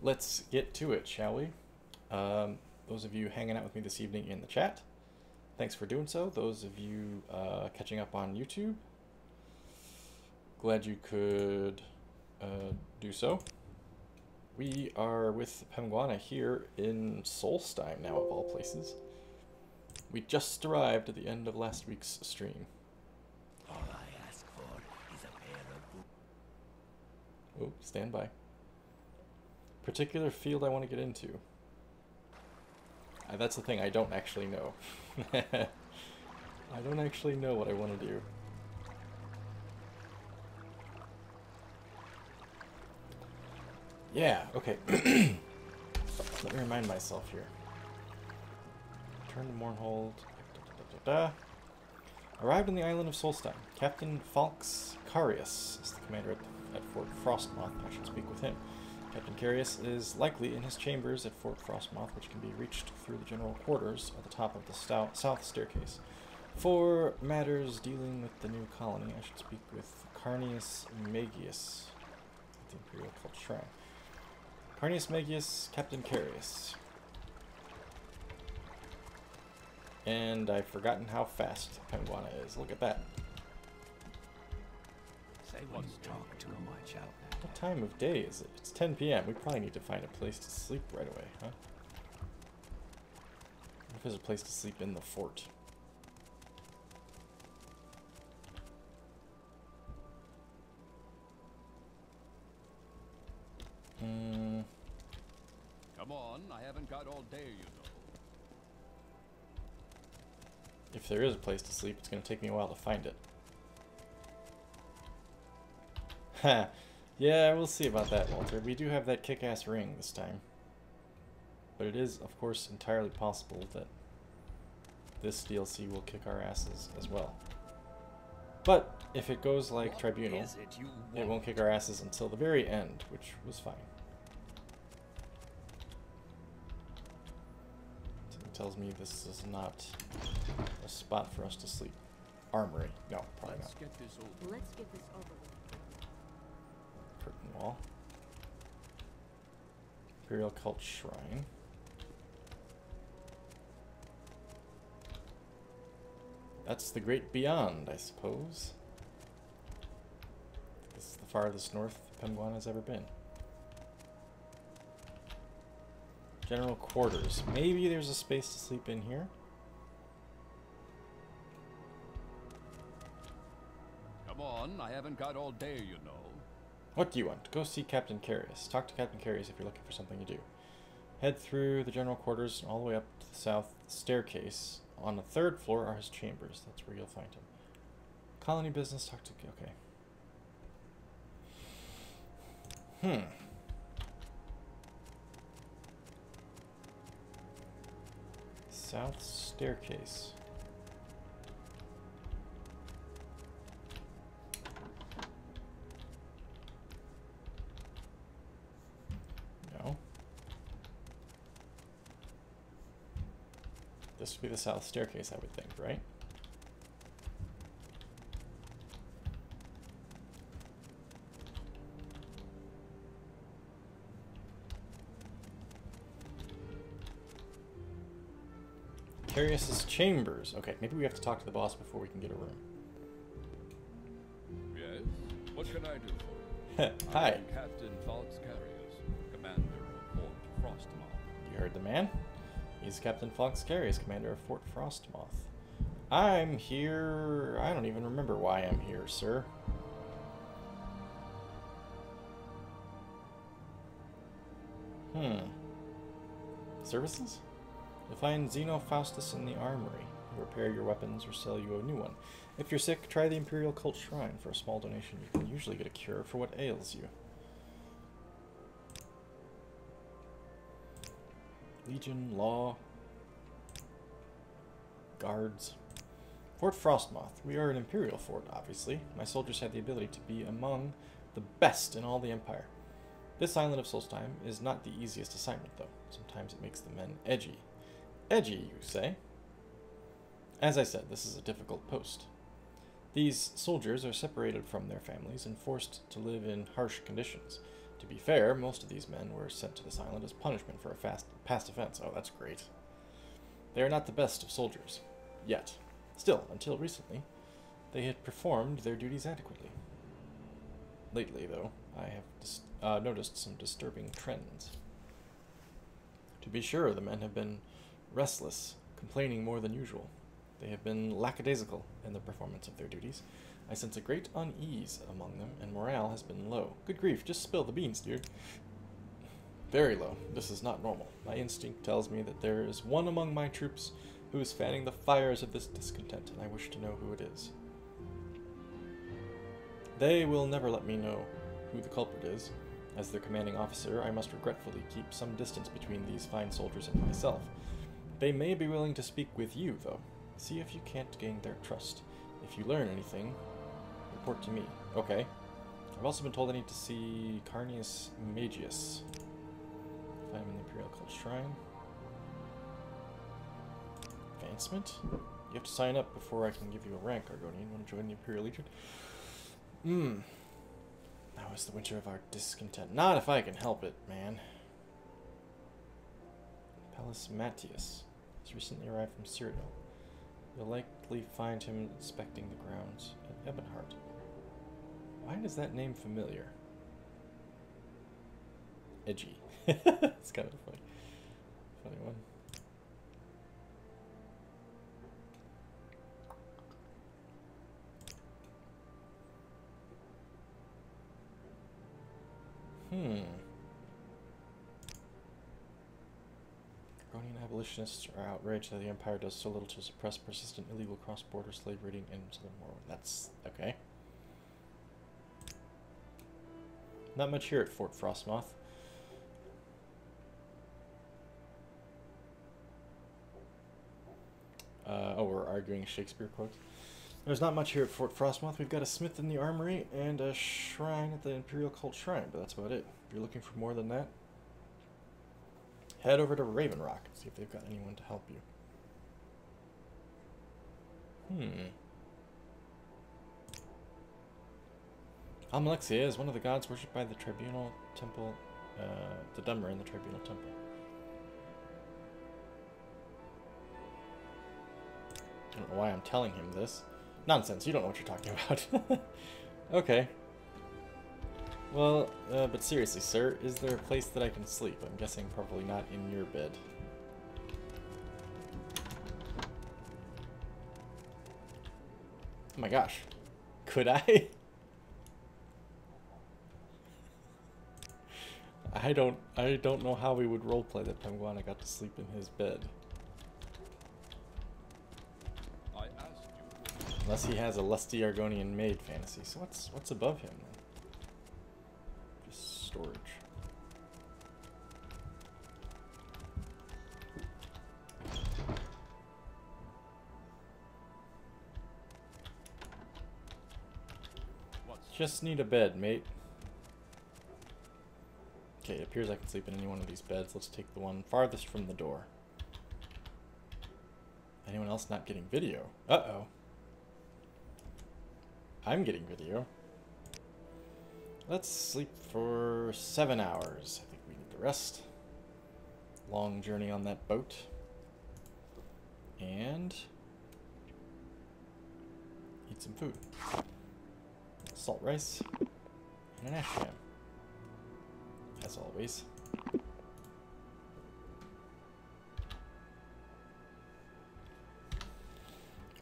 let's get to it, shall we? Those of you hanging out with me this evening in the chat, thanks for doing so. Those of you catching up on YouTube, glad you could do so. We are with Penguana here in Solstheim now, of all places. We just arrived at the end of last week's stream. All I ask for is a pair of boots. Oh, stand by. Particular field I want to get into. That's the thing, I don't actually know. I don't actually know what I want to do. Yeah, okay. Let me remind myself here. Return to Mournhold. Arrived on the island of Solstheim. Captain Falx Carius is the commander at Fort Frostmoth. I should speak with him. Captain Carius is likely in his chambers at Fort Frostmoth, which can be reached through the general quarters at the top of the south staircase. For matters dealing with the new colony, I should speak with Carnius Magius at the Imperial Cult Shrine. Carnius Magius, Captain Carius. And I've forgotten how fast Penguana is. Look at that. Say what's talk too much out there. What time of day is it? It's 10 p.m. We probably need to find a place to sleep right away, huh? What if there's a place to sleep in the fort? Come on, I haven't got all day, you know. If there is a place to sleep, it's going to take me a while to find it. Ha! Yeah, we'll see about that, Walter. We do have that kick-ass ring this time. But it is, of course, entirely possible that this DLC will kick our asses as well. But if it goes like Tribunal, it won't kick our asses until the very end, which was fine. Something tells me this is not a spot for us to sleep. Armory. No, probably not. Let's get this over. Let's get this over with. Curtain wall. Imperial Cult Shrine. That's the great beyond, I suppose. This is the farthest north Penguana's ever been. General quarters. Maybe there's a space to sleep in here. Come on, I haven't got all day, you know. What do you want? Go see Captain Carius. Talk to Captain Carius if you're looking for something to do. Head through the general quarters and all the way up to the south staircase. On the third floor are his chambers. That's where you'll find him. Colony business. Talk to... Okay. South staircase. No. This would be the south staircase, I would think, right? Carius's chambers. Okay, maybe we have to talk to the boss before we can get a room. Yes? What can I do for you? Hi. I'm Captain Falx Carius, commander of Fort Frostmoth. You heard the man? He's Captain Falx Carius, commander of Fort Frostmoth. I'm here... I don't even remember why I'm here, sir. Services? You'll find Zeno Faustus in the armory. He'll repair your weapons or sell you a new one. If you're sick, try the Imperial Cult Shrine. For a small donation, you can usually get a cure for what ails you. Legion, Law, Guards. Fort Frostmoth. We are an Imperial fort, obviously. My soldiers have the ability to be among the best in all the Empire. This island of Solstheim is not the easiest assignment, though. Sometimes it makes the men edgy. Edgy, you say? As I said, this is a difficult post. These soldiers are separated from their families and forced to live in harsh conditions. To be fair, most of these men were sent to this island as punishment for a past offense. Oh, that's great. They are not the best of soldiers. Yet. Still, until recently, they had performed their duties adequately. Lately, though, I have noticed some disturbing trends. To be sure, the men have been restless, complaining more than usual. They have been lackadaisical in the performance of their duties. I sense a great unease among them, and morale has been low. Good grief, just spill the beans, dude. Very low. This is not normal. My instinct tells me that there is one among my troops who is fanning the fires of this discontent, and I wish to know who it is. They will never let me know who the culprit is. As their commanding officer, I must regretfully keep some distance between these fine soldiers and myself. They may be willing to speak with you, though. See if you can't gain their trust. If you learn anything, report to me. Okay. I've also been told I need to see Carnius Magius. If I'm in the Imperial Cult Shrine. Advancement? You have to sign up before I can give you a rank, Argonian. Want to join the Imperial Legion? Now is the winter of our discontent. Not if I can help it, man. Pallas Matius has recently arrived from Cyrodiil. You'll likely find him inspecting the grounds at Ebonheart. Why does that name familiar? Edgy. It's kind of a funny one. Argonian abolitionists are outraged that the Empire does so little to suppress persistent illegal cross-border slave raiding in southern Morrowind. That's okay. Not much here at Fort Frostmoth. Oh, we're arguing Shakespeare quotes. There's not much here at Fort Frostmoth. We've got a smith in the armory and a shrine at the Imperial Cult Shrine, but that's about it. If you're looking for more than that, head over to Raven Rock and see if they've got anyone to help you. Almalexia is one of the gods worshipped by the Tribunal Temple, the Dummer in the Tribunal Temple. I don't know why I'm telling him this. Nonsense, you don't know what you're talking about. Okay. Well, but seriously, sir, is there a place that I can sleep? I'm guessing probably not in your bed. Oh my gosh. Could I? I don't know how we would roleplay that Penguana got to sleep in his bed. Unless he has a lusty Argonian maid fantasy. So what's above him then? Just storage. Just need a bed, mate. Okay, it appears I can sleep in any one of these beds. Let's take the one farthest from the door. Anyone else not getting video? Uh-oh. I'm getting video. Let's sleep for 7 hours. I think we need to rest. Long journey on that boat. And eat some food. Salt rice and an ash jam. As always.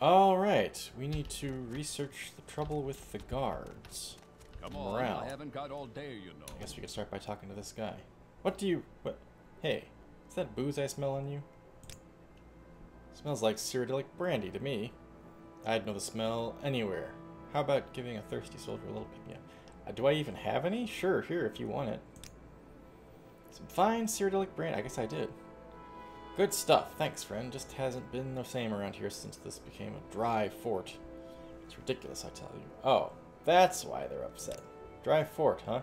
Alright, we need to research the trouble with the guards. Come Morale. on, I haven't got all day, you know. I guess we could start by talking to this guy. What? Hey, is that booze I smell on you? Smells like Cyrodiilic brandy to me. I'd know the smell anywhere. How about giving a thirsty soldier a little pick-me-up? Do I even have any? Sure, here if you want it. Some fine Cyrodiilic brandy. I guess I did. Good stuff. Thanks, friend. Just hasn't been the same around here since this became a dry fort. It's ridiculous, I tell you. Oh, that's why they're upset. Dry fort, huh?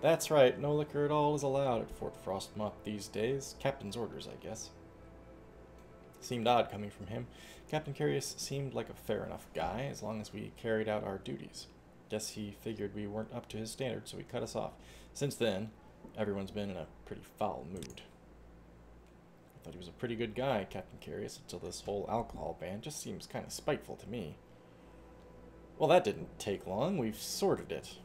That's right. No liquor at all is allowed at Fort Frostmoth these days. Captain's orders, I guess. Seemed odd coming from him. Captain Carius seemed like a fair enough guy, as long as we carried out our duties. Guess he figured we weren't up to his standards, so he cut us off. Since then, Everyone's been in a pretty foul mood. I thought he was a pretty good guy, Captain Curious, until this whole alcohol ban just seems kind of spiteful to me. Well, that didn't take long. We've sorted it.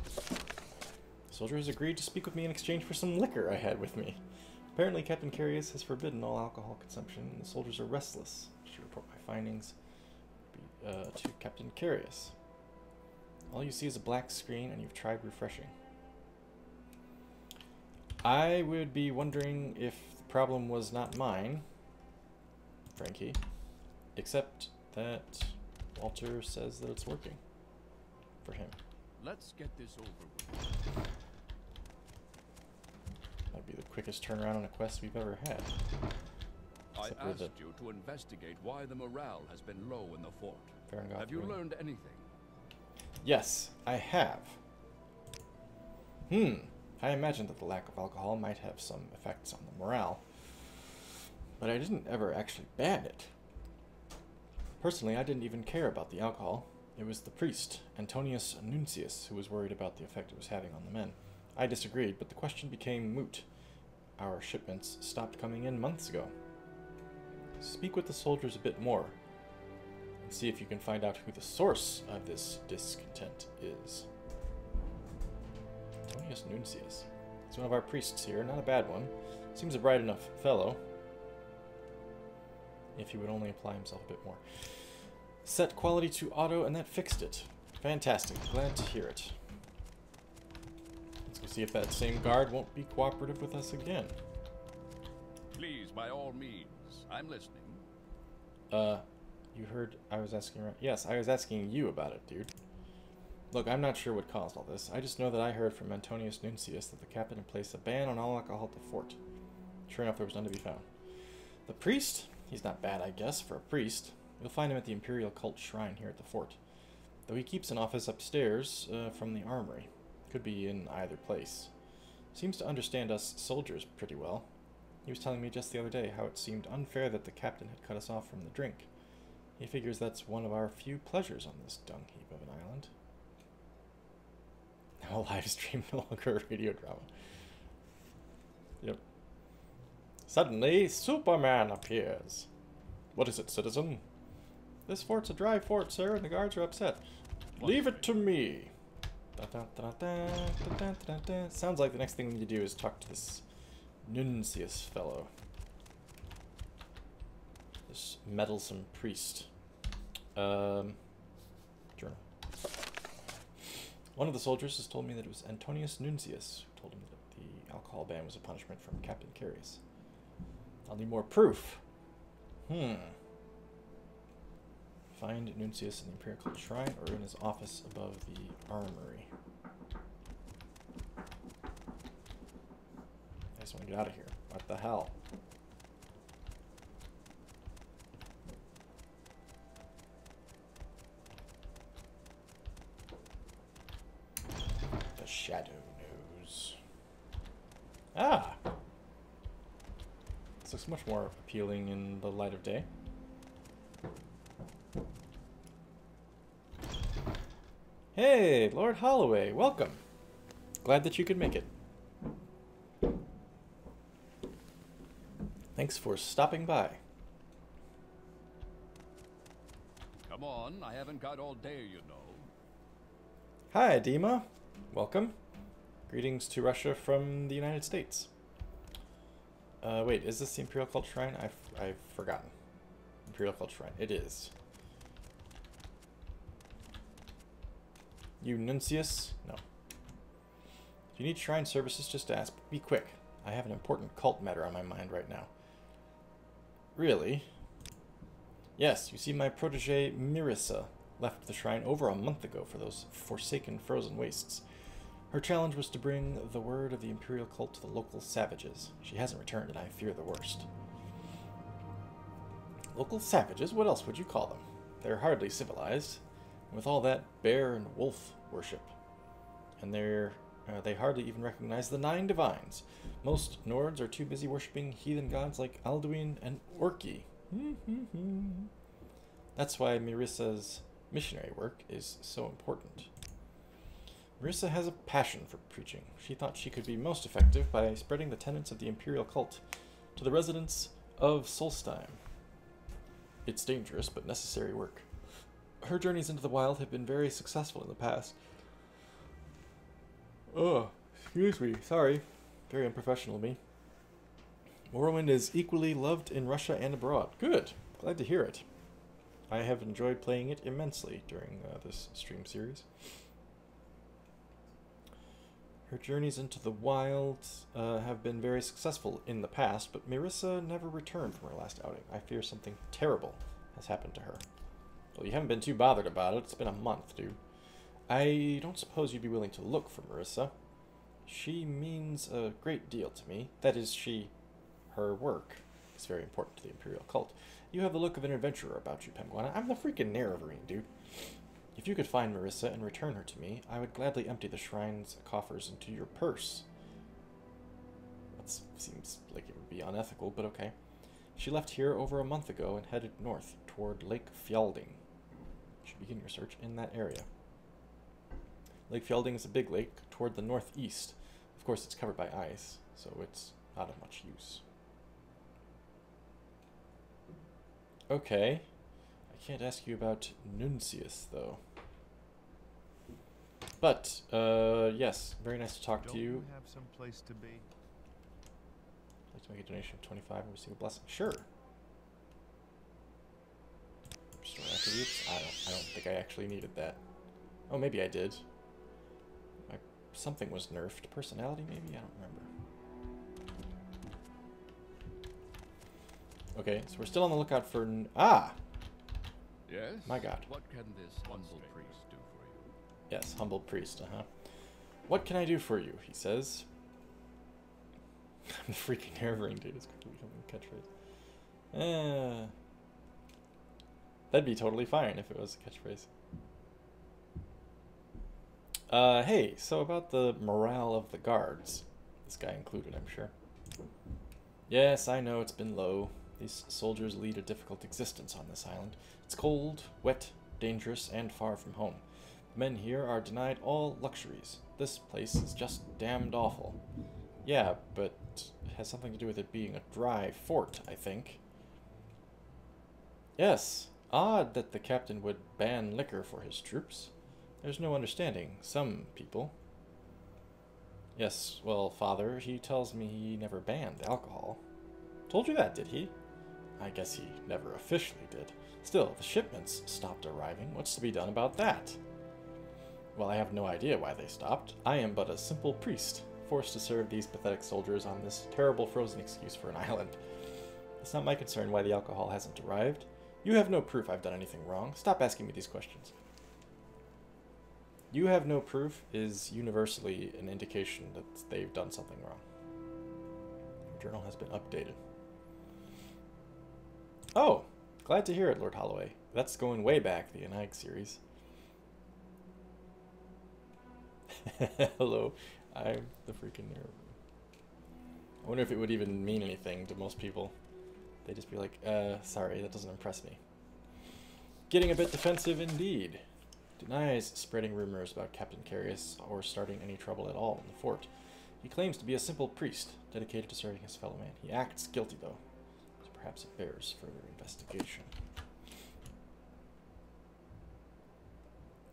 The soldier has agreed to speak with me in exchange for some liquor I had with me. Apparently, Captain Curious has forbidden all alcohol consumption, and the soldiers are restless. I should report my findings to Captain Curious. All you see is a black screen, and you've tried refreshing. I would be wondering if the problem was not mine, Frankie, except that Walter says that it's working for him. Let's get this over with. Might be the quickest turnaround on a quest we've ever had. I Except for asked the you to investigate why the morale has been low in the fort. Farangop Have you ruin. learned anything? Yes, I have. I imagined that the lack of alcohol might have some effects on the morale, but I didn't ever actually ban it. Personally, I didn't even care about the alcohol. It was the priest, Antonius Nuncius, who was worried about the effect it was having on the men. I disagreed, but the question became moot. Our shipments stopped coming in months ago. Speak with the soldiers a bit more, and see if you can find out who the source of this discontent is. Antonius Nuncius. He's one of our priests here, not a bad one. Seems a bright enough fellow. If he would only apply himself a bit more. Set quality to auto, and that fixed it. Fantastic. Glad to hear it. Let's go see if that same guard won't be cooperative with us again. Please, by all means. I'm listening. You heard I was asking, right? Yes, I was asking you about it, dude. Look, I'm not sure what caused all this. I just know that I heard from Antonius Nuncius that the captain had placed a ban on all alcohol at the fort. Sure enough, there was none to be found. The priest? He's not bad, I guess, for a priest. You'll find him at the Imperial Cult Shrine here at the fort. Though he keeps an office upstairs from the armory. Could be in either place. Seems to understand us soldiers pretty well. He was telling me just the other day how it seemed unfair that the captain had cut us off from the drink. He figures that's one of our few pleasures on this dung heap of an island. Now a live stream, no longer a radio drama. Yep. Suddenly, Superman appears. What is it, citizen? This fort's a dry fort, sir, and the guards are upset. Leave it to me. Sounds like the next thing we need to do is talk to this Nuncius fellow. This meddlesome priest. Journal. One of the soldiers has told me that it was Antonius Nuncius who told him that the alcohol ban was a punishment from Captain Curious. I'll need more proof. Find Nuncius in the Imperial Cult Shrine or in his office above the armory. I just want to get out of here. What the hell? The shadow knows. Ah! This looks much more appealing in the light of day. Hey, Lord Holloway, welcome. Glad that you could make it. Thanks for stopping by. Come on, I haven't got all day, you know. Hi, Dima. Welcome. Greetings to Russia from the United States. Wait, is this the Imperial Cult Shrine? I've forgotten. Imperial Cult Shrine. It is. You Nuncius? No. If you need shrine services, just ask. Be quick. I have an important cult matter on my mind right now. Really? Yes, you see, my protege Mirissa left the shrine over a month ago for those forsaken frozen wastes. Her challenge was to bring the word of the Imperial cult to the local savages. She hasn't returned, and I fear the worst. Local savages? What else would you call them? They're hardly civilized. And with all that bear and wolf worship. And they hardly even recognize the 9 divines. Most Nords are too busy worshipping heathen gods like Alduin and Orki. That's why Mirissa's missionary work is so important. Marissa has a passion for preaching. She thought she could be most effective by spreading the tenets of the Imperial cult to the residents of Solstheim. It's dangerous but necessary work. Her journeys into the wild have been very successful in the past. Oh, excuse me, sorry. Very unprofessional of me. Morrowind is equally loved in Russia and abroad. Good. Glad to hear it. I have enjoyed playing it immensely during this stream series. Her journeys into the wild have been very successful in the past, but Marissa never returned from her last outing. I fear something terrible has happened to her. Well, you haven't been too bothered about it. It's been a month, dude. I don't suppose you'd be willing to look for Marissa. She means a great deal to me. That is, her work is very important to the Imperial cult. You have the look of an adventurer about you, Penguana. I'm the freaking Nerevarine, dude. If you could find Marissa and return her to me, I would gladly empty the shrine's coffers into your purse. That seems like it would be unethical, but okay. She left here over a month ago and headed north toward Lake Fjelding. You should begin your search in that area. Lake Fjelding is a big lake toward the northeast. Of course, it's covered by ice, so it's not of much use. Okay. I can't ask you about Nuncius, though. But, yes, very nice to talk to you. Don't have some place to be? I'd like to make a donation of 25 and receive a blessing. Sure. Restore attributes. I don't think I actually needed that. Oh, maybe I did. Something was nerfed. Personality, maybe? I don't remember. Okay, so we're still on the lookout for... Ah! Yes? My god. What can this humble priest do for you? Yes, humble priest, What can I do for you, he says. I'm the freaking Nerevarine, dude. It's quickly becoming a catchphrase. That'd be totally fine if it was a catchphrase. Hey, so about the morale of the guards. This guy included, I'm sure. Yes, I know it's been low. These soldiers lead a difficult existence on this island. It's cold, wet, dangerous, and far from home. The men here are denied all luxuries. This place is just damned awful. Yeah, but it has something to do with it being a dry fort, I think. Yes, odd that the captain would ban liquor for his troops. There's no understanding some people. Yes, well, Father, he tells me he never banned alcohol. Told you that, did he? I guess he never officially did. Still, the shipments stopped arriving. What's to be done about that? Well, I have no idea why they stopped. I am but a simple priest, forced to serve these pathetic soldiers on this terrible frozen excuse for an island. It's not my concern why the alcohol hasn't arrived. You have no proof I've done anything wrong. Stop asking me these questions. You have no proof is universally an indication that they've done something wrong. Your journal has been updated. Oh, glad to hear it, Lord Holloway. That's going way back, the Enag series. Hello, I'm the freaking nerd. I wonder if it would even mean anything to most people. They'd just be like, sorry, that doesn't impress me. Getting a bit defensive indeed. Denies spreading rumors about Captain Carius or starting any trouble at all in the fort. He claims to be a simple priest, dedicated to serving his fellow man. He acts guilty, though, so perhaps it bears further investigation.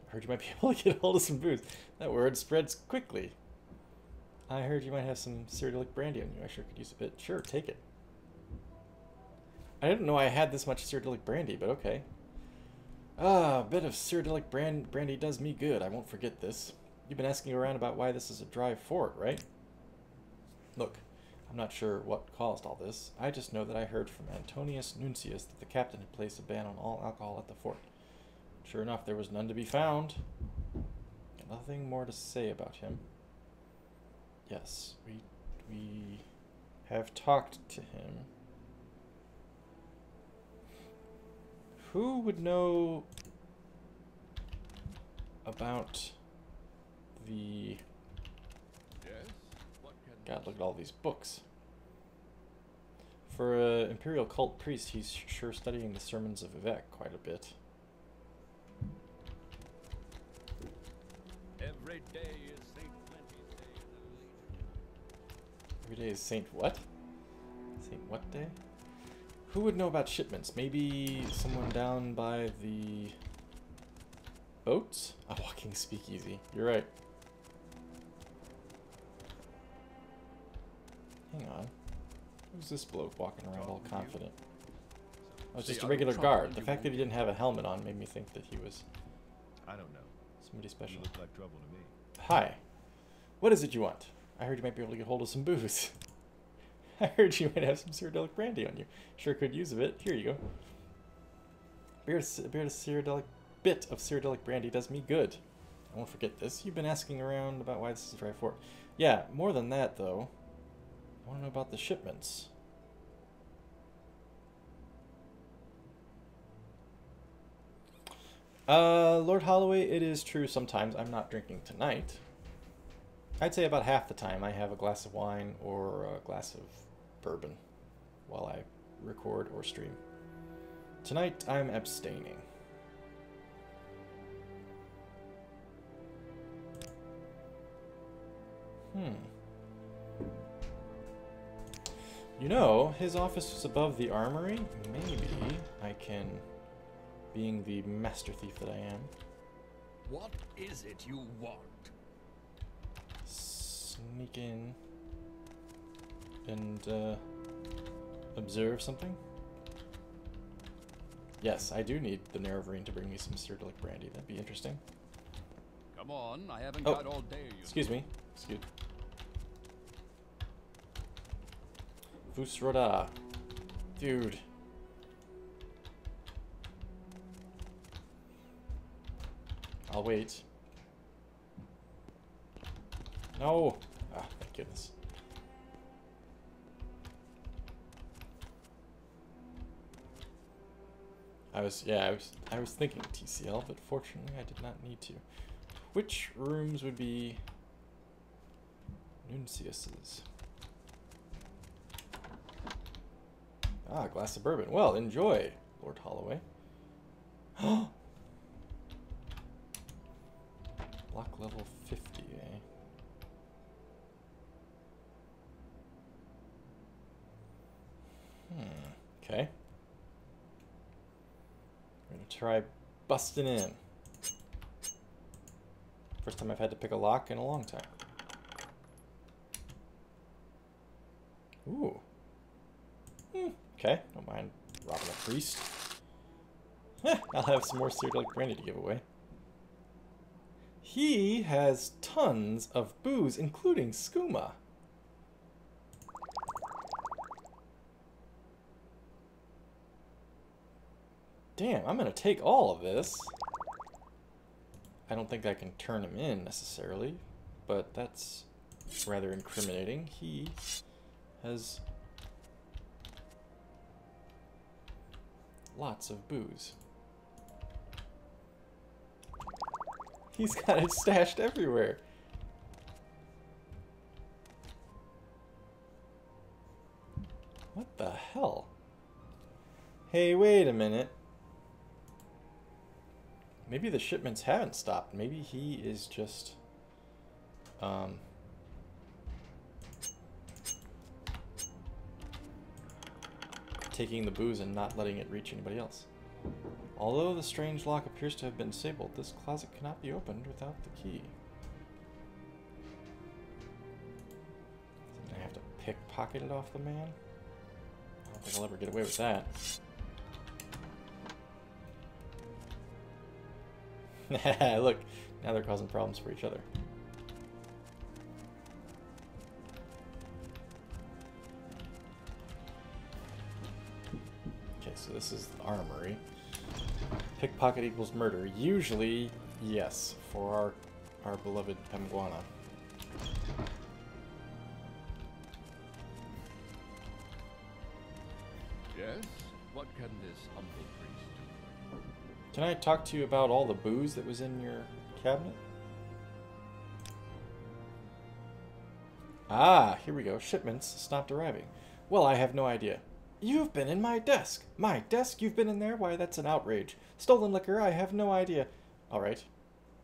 I heard you might be able to get hold of some booze. That word spreads quickly. I heard you might have some Cyrodiilic brandy on you. I sure could use a bit. Sure, take it. I didn't know I had this much Cyrodiilic brandy, but okay. Ah, a bit of Cyrodiilic brandy does me good. I won't forget this. You've been asking around about why this is a dry fort, right? Look, I'm not sure what caused all this. I just know that I heard from Antonius Nuncius that the captain had placed a ban on all alcohol at the fort. Sure enough, there was none to be found. Got nothing more to say about him. Yes, we have talked to him. Who would know about the... Yes? What can God, look at all these books. For an Imperial cult priest, he's sure studying the sermons of Vivek quite a bit. every day Every day is Saint what? Saint what day? Who would know about shipments? Maybe someone down by the boats? A walking speakeasy. You're right. Hang on. Who's this bloke walking around all confident? Oh, it's just a regular guard. The fact that he didn't have a helmet on made me think that he was... I don't know. Somebody special. You look like trouble to me. Hi. What is it you want? I heard you might be able to get hold of some booze. I heard you might have some Cyrodiilic brandy on you. Sure could use a bit. Here you go. Bit of Cyrodiilic brandy does me good. I won't forget this. You've been asking around about why this is dry fort. Yeah, more than that, though. I want to know about the shipments. Lord Holloway, it is true sometimes I'm not drinking tonight. I'd say about half the time I have a glass of wine or a glass of bourbon while I record or stream. Tonight I'm abstaining. You know, his office was above the armory. Maybe I can, being the master thief that I am. What is it you want? Sneak in and observe something? Yes, I do need the Nerevarine to bring me some Cyrodiilic brandy. That'd be interesting. Come on, I haven't got all day. Excuse me. Excuse. Vusroda. Dude. I'll wait. No! Ah, thank goodness. I was thinking TCL, but fortunately I did not need to. Which rooms would be Nuncius's? Ah, glass of bourbon. Well, enjoy, Lord Holloway. Lock level 50, eh? Okay. We're gonna try busting in. First time I've had to pick a lock in a long time. Ooh. Okay, don't mind robbing a priest. I'll have some more Cyrodiilic brandy to give away. He has tons of booze, including skooma. Damn, I'm gonna take all of this. I don't think I can turn him in necessarily, but that's rather incriminating. He has lots of booze. He's got it stashed everywhere. What the hell? Hey, wait a minute. Maybe the shipments haven't stopped. Maybe he is just taking the booze and not letting it reach anybody else. Although the strange lock appears to have been disabled, this closet cannot be opened without the key. I have to pickpocket it off the man? I don't think I'll ever get away with that. Look, now they're causing problems for each other. Okay, so this is the armory. Pickpocket equals murder. Usually, yes, for our beloved Pemguana. Yes? What can this humble priest do? Can I talk to you about all the booze that was in your cabinet? Ah, here we go. Shipments stopped arriving. Well, I have no idea. You've been in my desk. My desk? You've been in there? Why, that's an outrage. Stolen liquor? I have no idea. All right.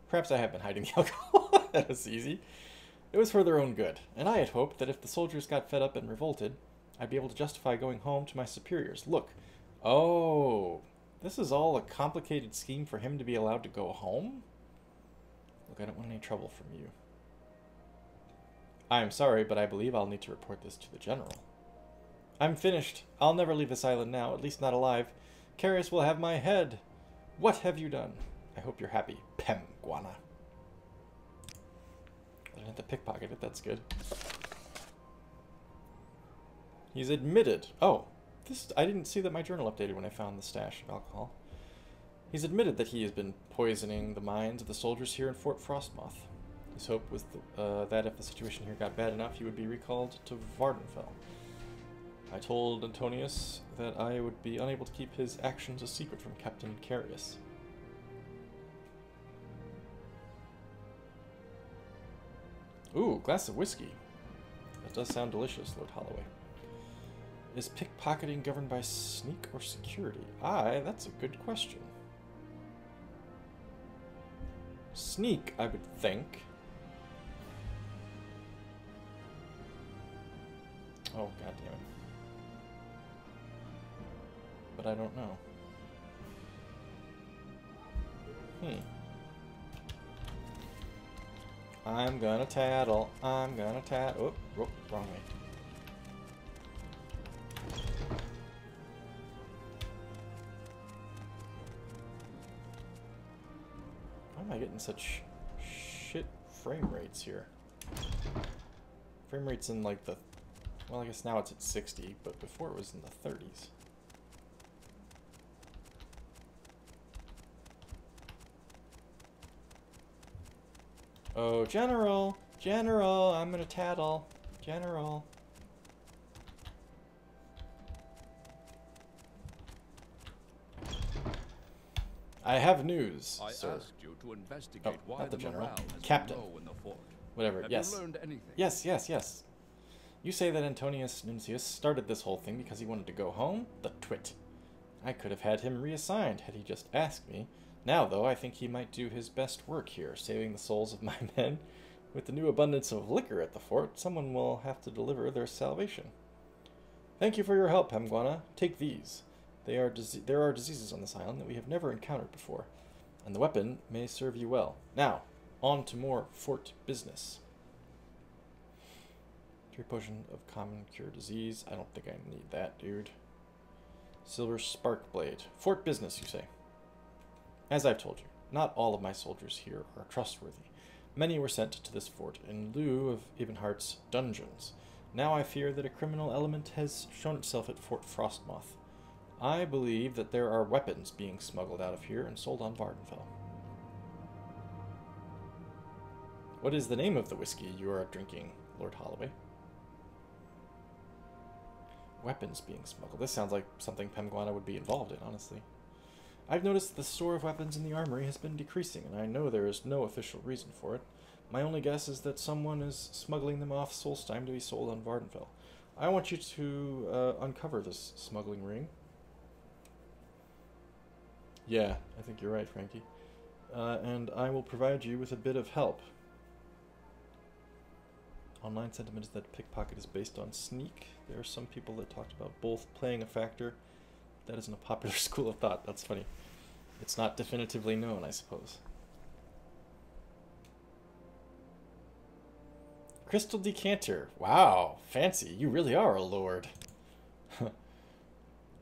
Perhaps I have been hiding the alcohol. That was easy. It was for their own good, and I had hoped that if the soldiers got fed up and revolted, I'd be able to justify going home to my superiors. Look. Oh, this is all a complicated scheme for him to be allowed to go home? Look, I don't want any trouble from you. I am sorry, but I believe I'll need to report this to the general. I'm finished. I'll never leave this island now, at least not alive. Carius will have my head. What have you done? I hope you're happy, Pemguana. I didn't have to pickpocket it, that's good. He's admitted. Oh, I didn't see that my journal updated when I found the stash of alcohol. He's admitted that he has been poisoning the minds of the soldiers here in Fort Frostmoth. His hope was that if the situation here got bad enough, he would be recalled to Vardenfell. I told Antonius that I would be unable to keep his actions a secret from Captain Carius. Ooh, glass of whiskey. That does sound delicious, Lord Holloway. Is pickpocketing governed by sneak or security? Aye, that's a good question. Sneak, I would think. Oh, god damn it. But I don't know. I'm gonna tattle. I'm gonna tattle. Oh, wrong way. Why am I getting such shit frame rates here? Frame rates in like the... Well, I guess now it's at 60, but before it was in the 30s. Oh, General! General! I'm gonna tattle. General. I have news, sir. I asked you to investigate why not the the general. morale has been Captain. low in the fort. Whatever, Have yes. you learned anything? Yes, yes, yes. You say that Antonius Nuncius started this whole thing because he wanted to go home? The twit. I could have had him reassigned had he just asked me. Now, though, I think he might do his best work here, saving the souls of my men. With the new abundance of liquor at the fort, someone will have to deliver their salvation. Thank you for your help, Pemguana. Take these. There are diseases on this island that we have never encountered before, and the weapon may serve you well. Now, on to more fort business. 3 potion of common cure disease. I don't think I need that, dude. Silver spark blade. Fort business, you say? As I've told you, not all of my soldiers here are trustworthy. Many were sent to this fort in lieu of Ebenhardt's dungeons. Now I fear that a criminal element has shown itself at Fort Frostmoth. I believe that there are weapons being smuggled out of here and sold on Vardenfell. What is the name of the whiskey you are drinking, Lord Holloway? Weapons being smuggled. This sounds like something Pemguana would be involved in, honestly. I've noticed that the store of weapons in the armory has been decreasing, and I know there is no official reason for it. My only guess is that someone is smuggling them off Solstheim to be sold on Vardenfell. I want you to uncover this smuggling ring. Yeah, I think you're right, Frankie. And I will provide you with a bit of help. Online sentiment is that pickpocket is based on sneak. There are some people that talked about both playing a factor. That isn't a popular school of thought. That's funny. It's not definitively known, I suppose. Crystal decanter. Wow, fancy. You really are a lord.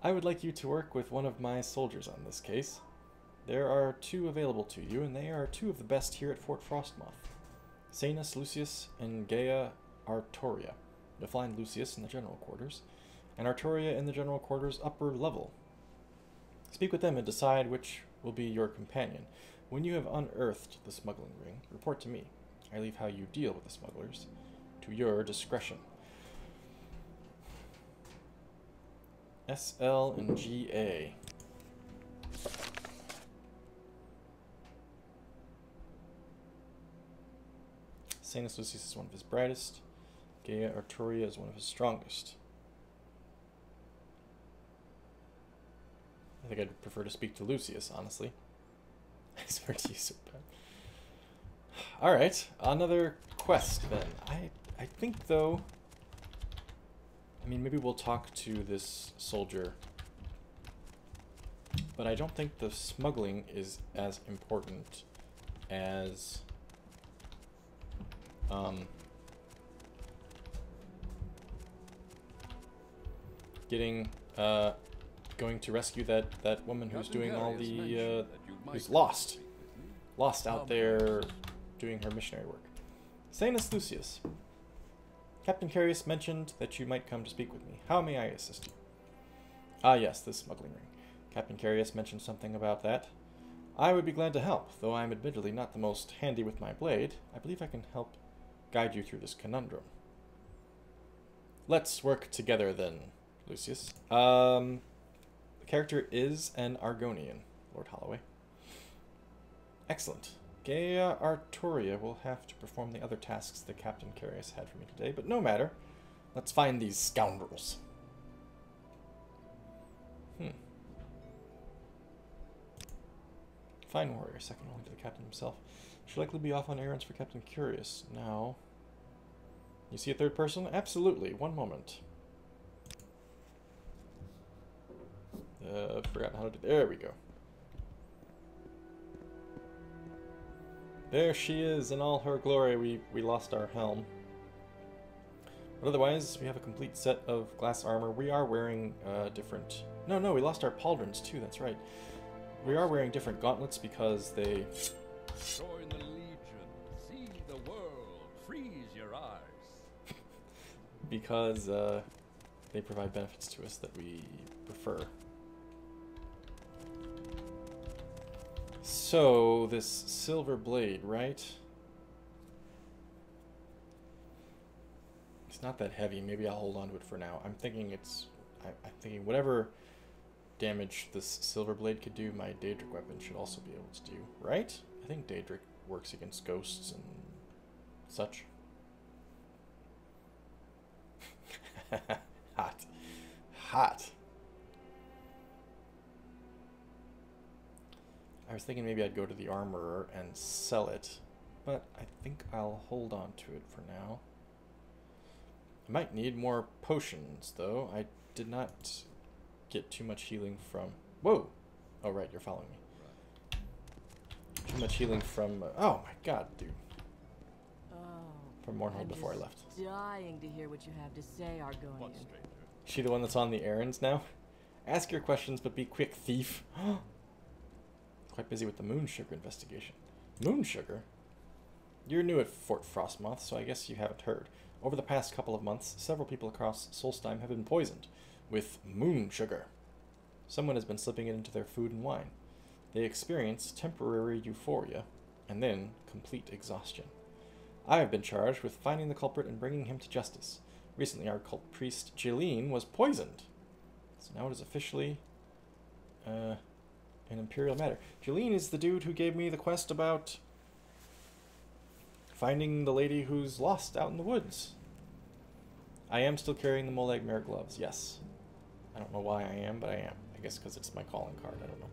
I would like you to work with one of my soldiers on this case. There are 2 available to you, and they are 2 of the best here at Fort Frostmoth. Sanus Lucius and Gaia Artoria. You'll find Lucius in the general quarters, and Artoria in the general quarters upper level. Speak with them and decide which will be your companion. When you have unearthed the smuggling ring, report to me. I leave how you deal with the smugglers to your discretion. SL and GA. Sanus Lucius is one of his brightest. Gaia Artoria is one of his strongest. I think I'd prefer to speak to Lucius, honestly. I swear to you so bad. Alright, another quest then. I think though, I mean maybe we'll talk to this soldier, but I don't think the smuggling is as important as getting going to rescue that woman who's doing all the who's lost out there doing her missionary work. Sanus Lucius. Captain Carius mentioned that you might come to speak with me. How may I assist you? Ah yes, this smuggling ring. Captain Carius mentioned something about that. I would be glad to help, though I am admittedly not the most handy with my blade. I believe I can help guide you through this conundrum. Let's work together then, Lucius. The character is an Argonian, Lord Holloway. Excellent. Gaia Arturia will have to perform the other tasks that Captain Carius had for me today, but no matter. Let's find these scoundrels. Fine warrior, second only to the captain himself. Should likely be off on errands for Captain Curious. Now, you see a third person? Absolutely. One moment. Forgotten how to do. There we go. There she is in all her glory. We lost our helm. But otherwise, we have a complete set of glass armor. We are wearing different... No, we lost our pauldrons too, that's right. We are wearing different gauntlets because they... Join the Legion. See the world. Freeze your eyes. because they provide benefits to us that we prefer. So, this silver blade, right? It's not that heavy. Maybe I'll hold on to it for now. I'm thinking it's... I'm thinking whatever damage this silver blade could do, my Daedric weapon should also be able to do, right? I think Daedric works against ghosts and such. Hot. Hot. I was thinking maybe I'd go to the armorer and sell it, but I think I'll hold on to it for now. I might need more potions, though. I did not get too much healing from... Whoa! Oh, right, you're following me. Too much healing from... oh, my God, dude. Oh, from Morrowind before I left. Dying to hear what you have to say, Argonian. What stranger? She the one that's on the errands now? Ask your questions, but be quick, thief. Quite busy with the moon sugar investigation. Moon sugar? You're new at Fort Frostmoth, so I guess you haven't heard. Over the past couple of months, several people across Solstheim have been poisoned with moon sugar. Someone has been slipping it into their food and wine. They experience temporary euphoria, and then complete exhaustion. I have been charged with finding the culprit and bringing him to justice. Recently, our cult priest, Jeline, was poisoned. So now it is officially an imperial matter. Jeline is the dude who gave me the quest about finding the lady who's lost out in the woods. I am still carrying the Molag Mare gloves, yes. I don't know why I am, but I am. I guess because it's my calling card, I don't know.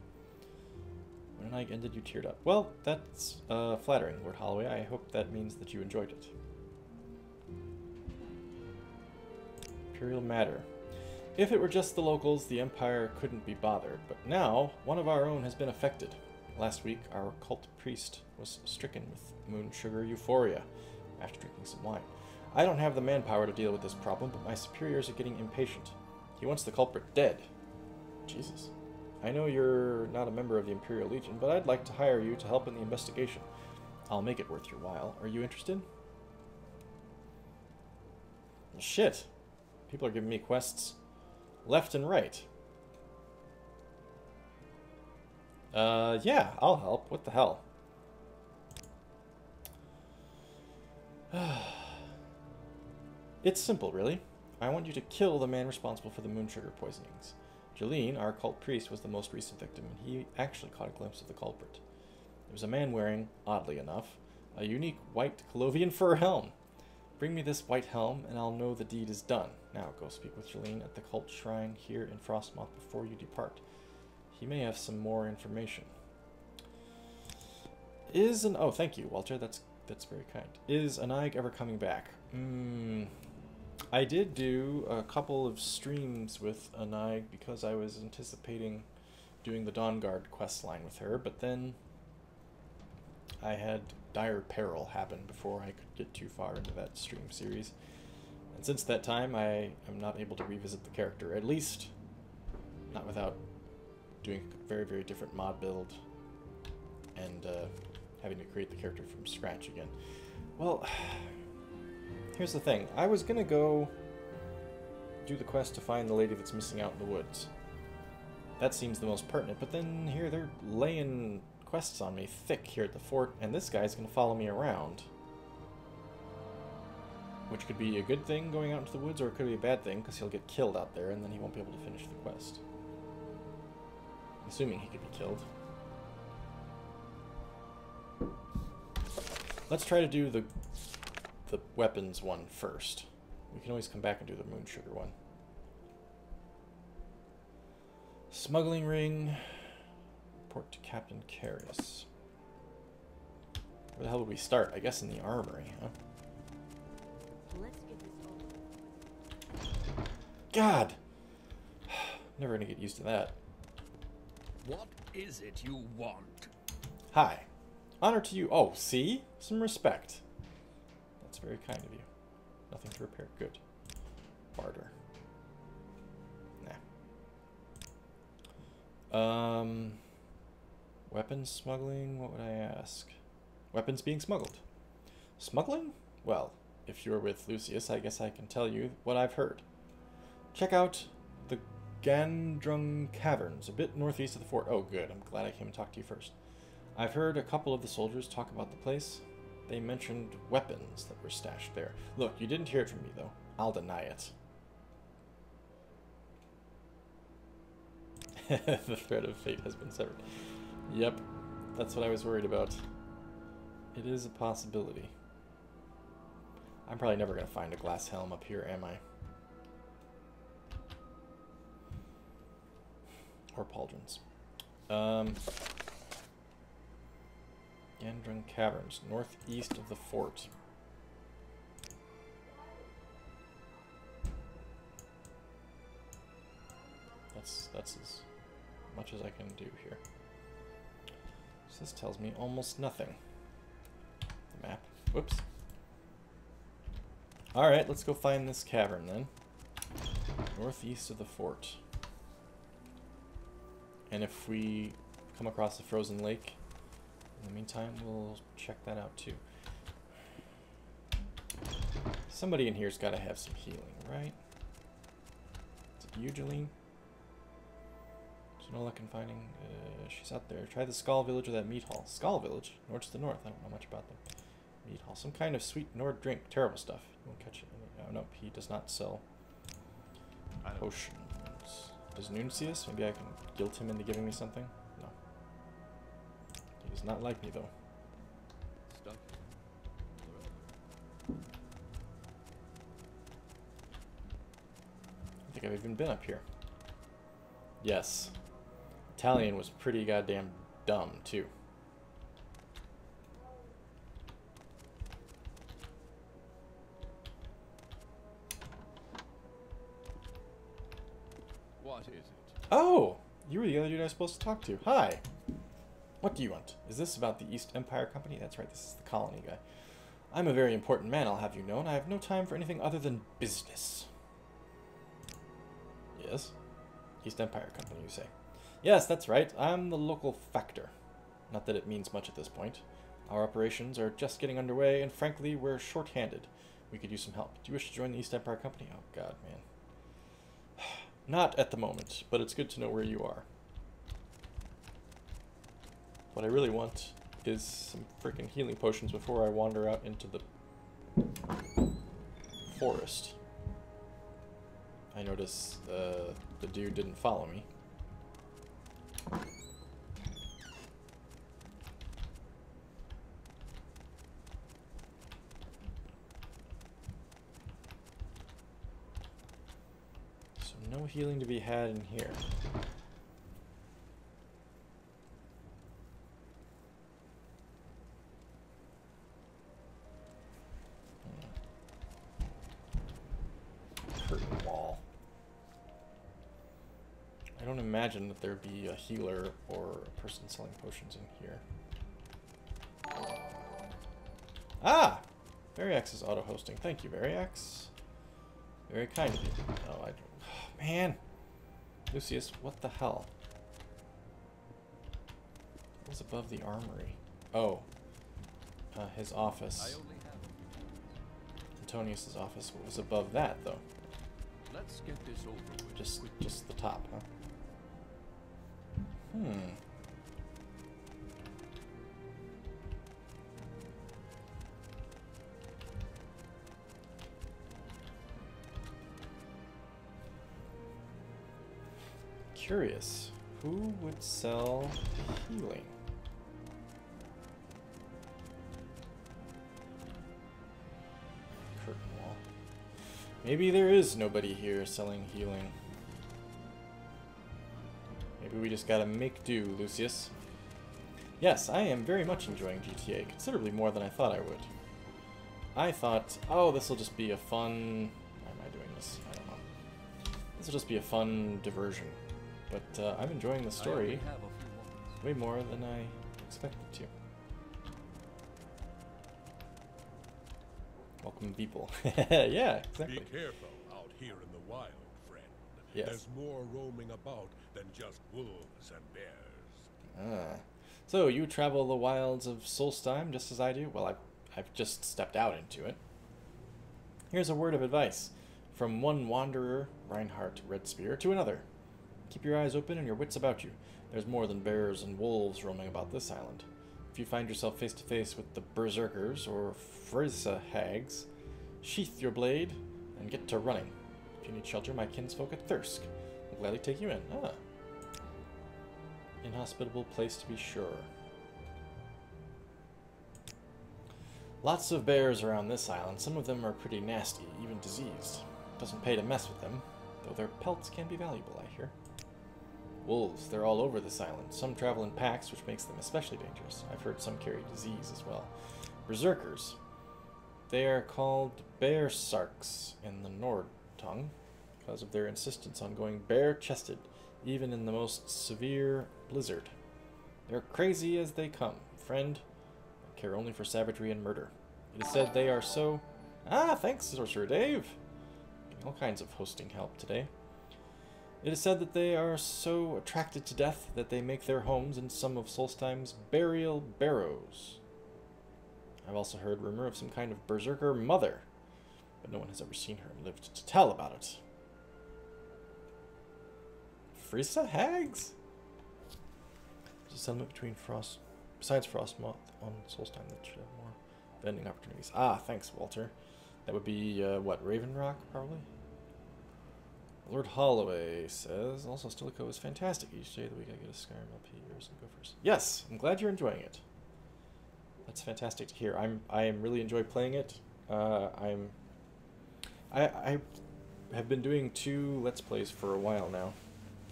When I ended, you teared up. Well, that's flattering, Lord Holloway. I hope that means that you enjoyed it. Imperial matter. If it were just the locals, the Empire couldn't be bothered. But now, one of our own has been affected. Last week, our cult priest was stricken with moon sugar euphoria after drinking some wine. I don't have the manpower to deal with this problem, but my superiors are getting impatient. He wants the culprit dead. Jesus. I know you're not a member of the Imperial Legion, but I'd like to hire you to help in the investigation. I'll make it worth your while. Are you interested? Well, shit. People are giving me quests left and right. Yeah, I'll help. What the hell? It's simple, really. I want you to kill the man responsible for the moon sugar poisonings. Jeline, our cult priest, was the most recent victim, and he actually caught a glimpse of the culprit. There was a man wearing, oddly enough, a unique white Colovian fur helm. Bring me this white helm, and I'll know the deed is done. Now, go speak with Jeline at the cult shrine here in Frostmoth before you depart. He may have some more information. Oh, thank you, Walter. That's That's very kind. Is Anaig ever coming back? I did do a couple of streams with Anaig because I was anticipating doing the Dawnguard quest line with her, but then I had dire peril happen before I could get too far into that stream series. And since that time, I am not able to revisit the character, at least not without doing a very, very different mod build and having to create the character from scratch again. Well, here's the thing. I was gonna go do the quest to find the lady that's missing out in the woods. That seems the most pertinent, but then here they're laying quests on me thick here at the fort, and this guy's gonna follow me around. Which could be a good thing going out into the woods, or it could be a bad thing, because he'll get killed out there, and then he won't be able to finish the quest. Assuming he could be killed. Let's try to do the weapons one first. We can always come back and do the moon sugar one. Smuggling ring. Report to Captain Carius. Where the hell would we start? I guess in the armory, huh? Let's get this over. God! Never gonna get used to that. What is it you want? Hi. Honor to you. Oh, see? Some respect. That's very kind of you. Nothing to repair. Good. Barter. Nah. Weapons smuggling? What would I ask? Weapons being smuggled. Smuggling? Well, if you're with Lucius, I guess I can tell you what I've heard. Check out the Gandrung Caverns, a bit northeast of the fort. Oh, good. I'm glad I came and talked to you first. I've heard a couple of the soldiers talk about the place. They mentioned weapons that were stashed there. Look, you didn't hear it from me, though. I'll deny it. The thread of fate has been severed. Yep, that's what I was worried about. It is a possibility. I'm probably never going to find a glass helm up here, am I? Or pauldrons. Gandrung Caverns, northeast of the fort. That's as much as I can do here. So this tells me almost nothing. The map. Whoops. Alright, let's go find this cavern then. Northeast of the fort. And if we come across a frozen lake, in the meantime, we'll check that out too. Somebody in here's got to have some healing, right? Is it you, Jolene? There's no luck in finding... she's out there. Try the Skull Village or that meat hall. Skull Village? North to the north. I don't know much about them. Meat hall. Some kind of sweet Nord drink. Terrible stuff. You won't catch it. Oh, no, he does not sell potions. Does Noon see us? Maybe I can guilt him into giving me something? No. He does not like me, though. Stuck. I don't think I've even been up here. Yes. Italian was pretty goddamn dumb, too. What is it? Oh! You were the other dude I was supposed to talk to. Hi! What do you want? Is this about the East Empire Company? That's right, this is the colony guy. I'm a very important man, I'll have you known. I have no time for anything other than business. Yes? East Empire Company, you say? Yes, that's right. I'm the local factor. Not that it means much at this point. Our operations are just getting underway, and frankly, we're short-handed. We could use some help. Do you wish to join the East Empire Company? Oh, God, man. Not at the moment, but it's good to know where you are. What I really want is some freaking healing potions before I wander out into the forest. I notice the dude didn't follow me. So no healing to be had in here. don't imagine that there'd be a healer or a person selling potions in here. Ah! Variax is auto-hosting. Thank you, Variax. Very kind of you. Oh, I don't... Oh, man! Lucius, what the hell? What was above the armory? Oh. His office. Antonius's office. What was above that, though? Let's get this over with. Just the top, huh? Curious. Who would sell healing? Curtain wall. Maybe there is nobody here selling healing. Maybe we just gotta make do, Lucius. Yes, I am very much enjoying GTA, considerably more than I thought I would. I thought, oh, this will just be a fun... Why am I doing this? I don't know. This will just be a fun diversion. But I'm enjoying the story way more than I expected to. Welcome, people. Yeah, exactly. Be careful out here in the wild, friend. Yes. There's more roaming about than just wolves and bears. Ah. So, you travel the wilds of Solstheim just as I do? Well, I've just stepped out into it. Here's a word of advice. From one wanderer, Reinhardt Redspear, to another. Keep your eyes open and your wits about you. There's more than bears and wolves roaming about this island. If you find yourself face to face with the berserkers or Frisa hags, sheath your blade and get to running. If you need shelter, my kinsfolk at Thirsk will gladly take you in. Ah. Inhospitable place to be sure. Lots of bears around this island. Some of them are pretty nasty, even diseased. Doesn't pay to mess with them, though their pelts can be valuable, I hear. Wolves, they're all over this island. Some travel in packs, which makes them especially dangerous. I've heard some carry disease as well. Berserkers. They are called bearsarks in the Nord tongue because of their insistence on going bare-chested, even in the most severe blizzard. They're crazy as they come, friend, and care only for savagery and murder. It is said they are so... Ah, thanks, Sorcerer Dave. Getting all kinds of hosting help today. It is said that they are so attracted to death that they make their homes in some of Solstheim's burial barrows. I've also heard rumor of some kind of berserker mother, but no one has ever seen her and lived to tell about it. Frisa hags? There's a settlement between besides Frostmoth on Solstheim that should have more vending opportunities. Ah, thanks, Walter. That would be, what, Raven Rock, probably? Lord Holloway says, also Stilicho is fantastic. Each day of the week I get a Skyrim LP, yours and go first. Yes, I'm glad you're enjoying it. That's fantastic to hear. I really enjoy playing it. I have been doing 2 Let's Plays for a while now,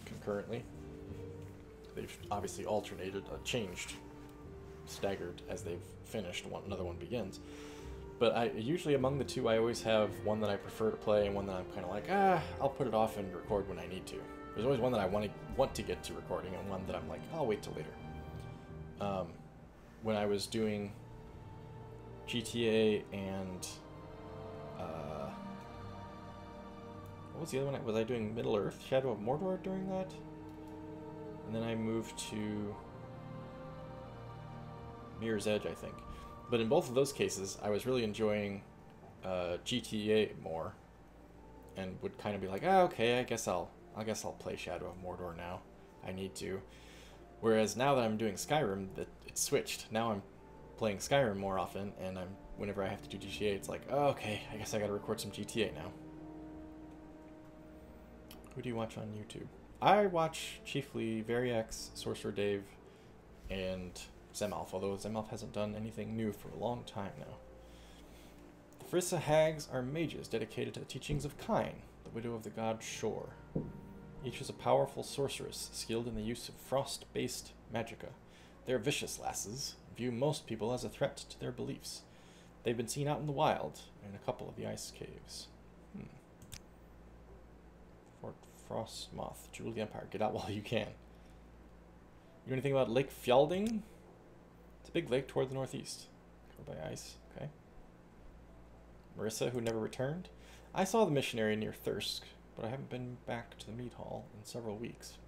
concurrently. They've obviously alternated, changed, staggered as they've finished. Another one begins. But usually among the 2, I always have one that I prefer to play and one that I'm kind of like, I'll put it off and record when I need to. There's always one that I want to get to recording and one that I'm like, I'll wait till later. When I was doing GTA and what was the other one? Was I doing Middle Earth, Shadow of Mordor during that? And then I moved to Mirror's Edge, I think. But in both of those cases, I was really enjoying GTA more, and would kind of be like, okay, I guess I'll play Shadow of Mordor now. I need to. Whereas now that I'm doing Skyrim, it's switched. Now I'm playing Skyrim more often, and whenever I have to do GTA, it's like, okay, I guess I got to record some GTA now. Who do you watch on YouTube? I watch chiefly Variax, Sorcerer Dave, and Zemalf, although Zemalf hasn't done anything new for a long time now. The Frisa hags are mages dedicated to the teachings of Kine, the widow of the god Shor. Each is a powerful sorceress, skilled in the use of frost-based magicka. They're vicious lasses, and view most people as a threat to their beliefs. They've been seen out in the wild, in a couple of the ice caves. Fort Frostmoth. Jewel of the Empire. Get out while you can. You know anything about Lake Fjalding? It's a big lake toward the northeast. Covered by ice. Okay. Marissa, who never returned. I saw the missionary near Thirsk, but I haven't been back to the mead hall in several weeks.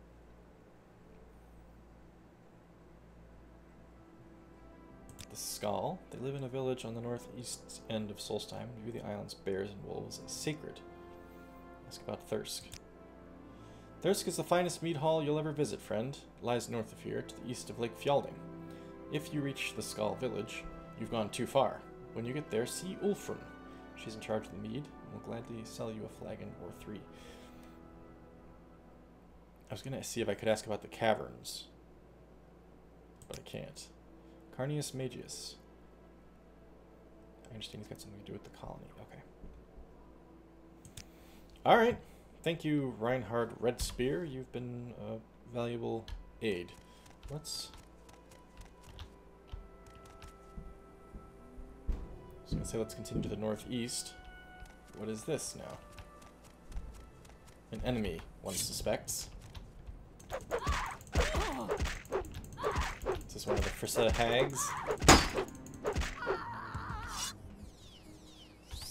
The Skull. They live in a village on the northeast end of Solstheim and view the island's bears and wolves as sacred. Ask about Thirsk. Thirsk is the finest mead hall you'll ever visit, friend. It lies north of here, to the east of Lake Fjalding. If you reach the Skull village, you've gone too far. When you get there, see Ulfrun. She's in charge of the mead, and will gladly sell you a flagon or 3. I was going to see if I could ask about the caverns, but I can't. Carnius Magius. I understand he's got something to do with the colony. Okay. Alright. Thank you, Reinhard Red Spear. You've been a valuable aid. Let's... I was going to say let's continue to the northeast. What is this now? An enemy, one suspects. Is this one of the Frissa hags?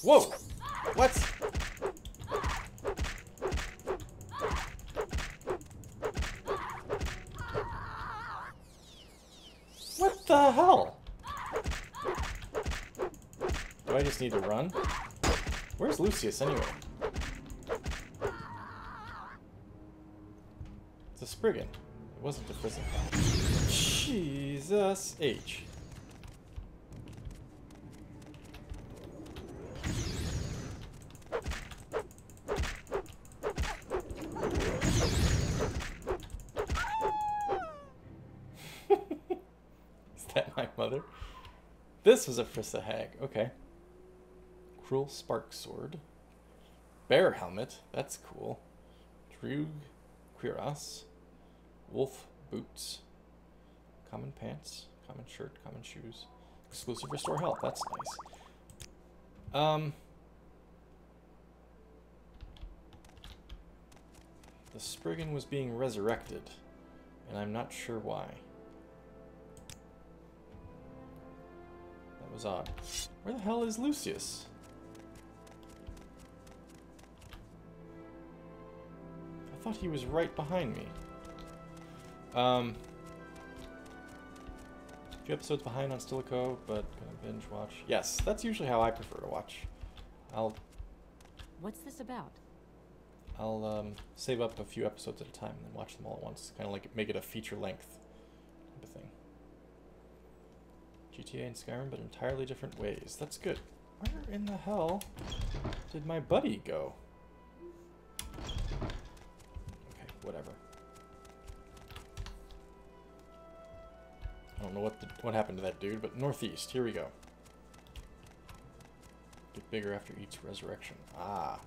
Whoa! What? What the hell? Do I just need to run? Where's Lucius anyway? It's a Spriggan. It wasn't a Frissa. Jesus H. Is that my mother? This was a Frissa hag. Okay. Cruel Spark Sword. Bear Helmet. That's cool. Drug Cuirass. Wolf Boots. Common Pants. Common Shirt. Common Shoes. Exclusive Restore Health. That's nice. The Spriggan was being resurrected, and I'm not sure why. That was odd. Where the hell is Lucius? I thought he was right behind me. A few episodes behind on Stilicho, but gonna binge watch. Yes, that's usually how I prefer to watch. What's this about? I'll save up a few episodes at a time and then watch them all at once. Kind of like make it a feature length type of thing. GTA and Skyrim, but entirely different ways. That's good. Where in the hell did my buddy go? Okay, whatever. I don't know what happened to that dude, but northeast. Here we go. Get bigger after each resurrection. Ah.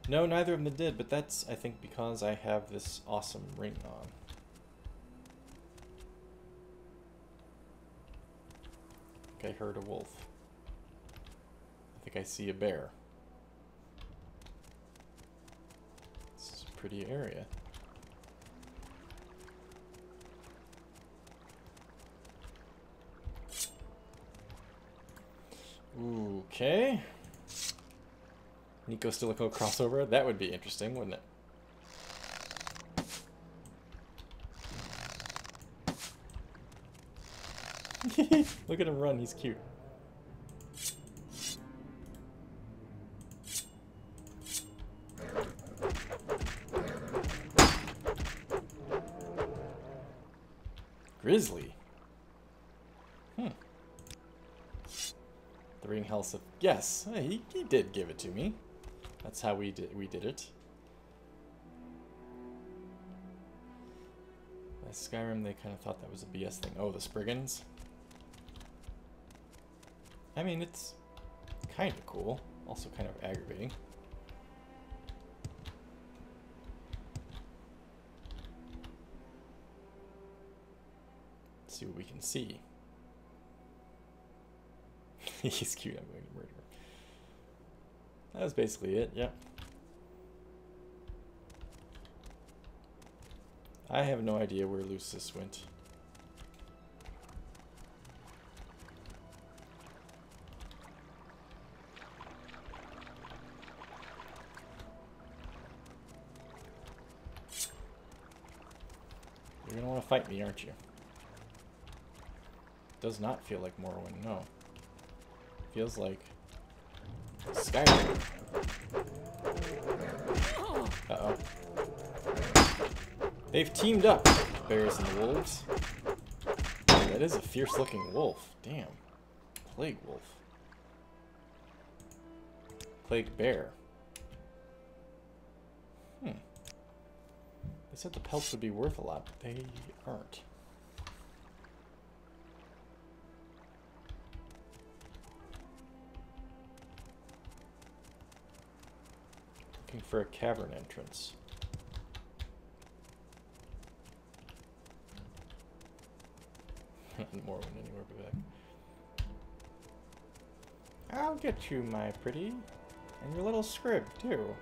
No, neither of them did, but that's, I think, because I have this awesome ring on. I heard a wolf. I think I see a bear. This is a pretty area. Okay. Nico Stilicho crossover. That would be interesting, wouldn't it? Look at him run, he's cute. Grizzly. The Ring House of... Yes, he did give it to me. That's how we did it. By Skyrim, they kind of thought that was a BS thing. Oh, the Spriggans. I mean, it's kind of cool. Also kind of aggravating. Let's see what we can see. He's cute. I'm going to murder him. That was basically it. Yep. I have no idea where Lucis went. You're gonna want to fight me, aren't you? Does not feel like Morrowind, no. Feels like Skyrim. Uh-oh. They've teamed up, the bears and the wolves. That is a fierce-looking wolf. Damn. Plague wolf. Plague bear. They said the pelts would be worth a lot, but they aren't. Looking for a cavern entrance. Morrowind anywhere but back. I'll get you, my pretty. And your little scrib, too.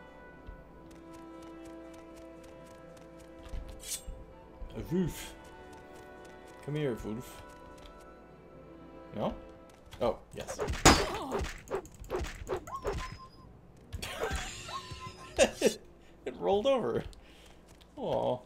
A wolf. Come here, wolf. No? Oh, yes. It rolled over. Aww.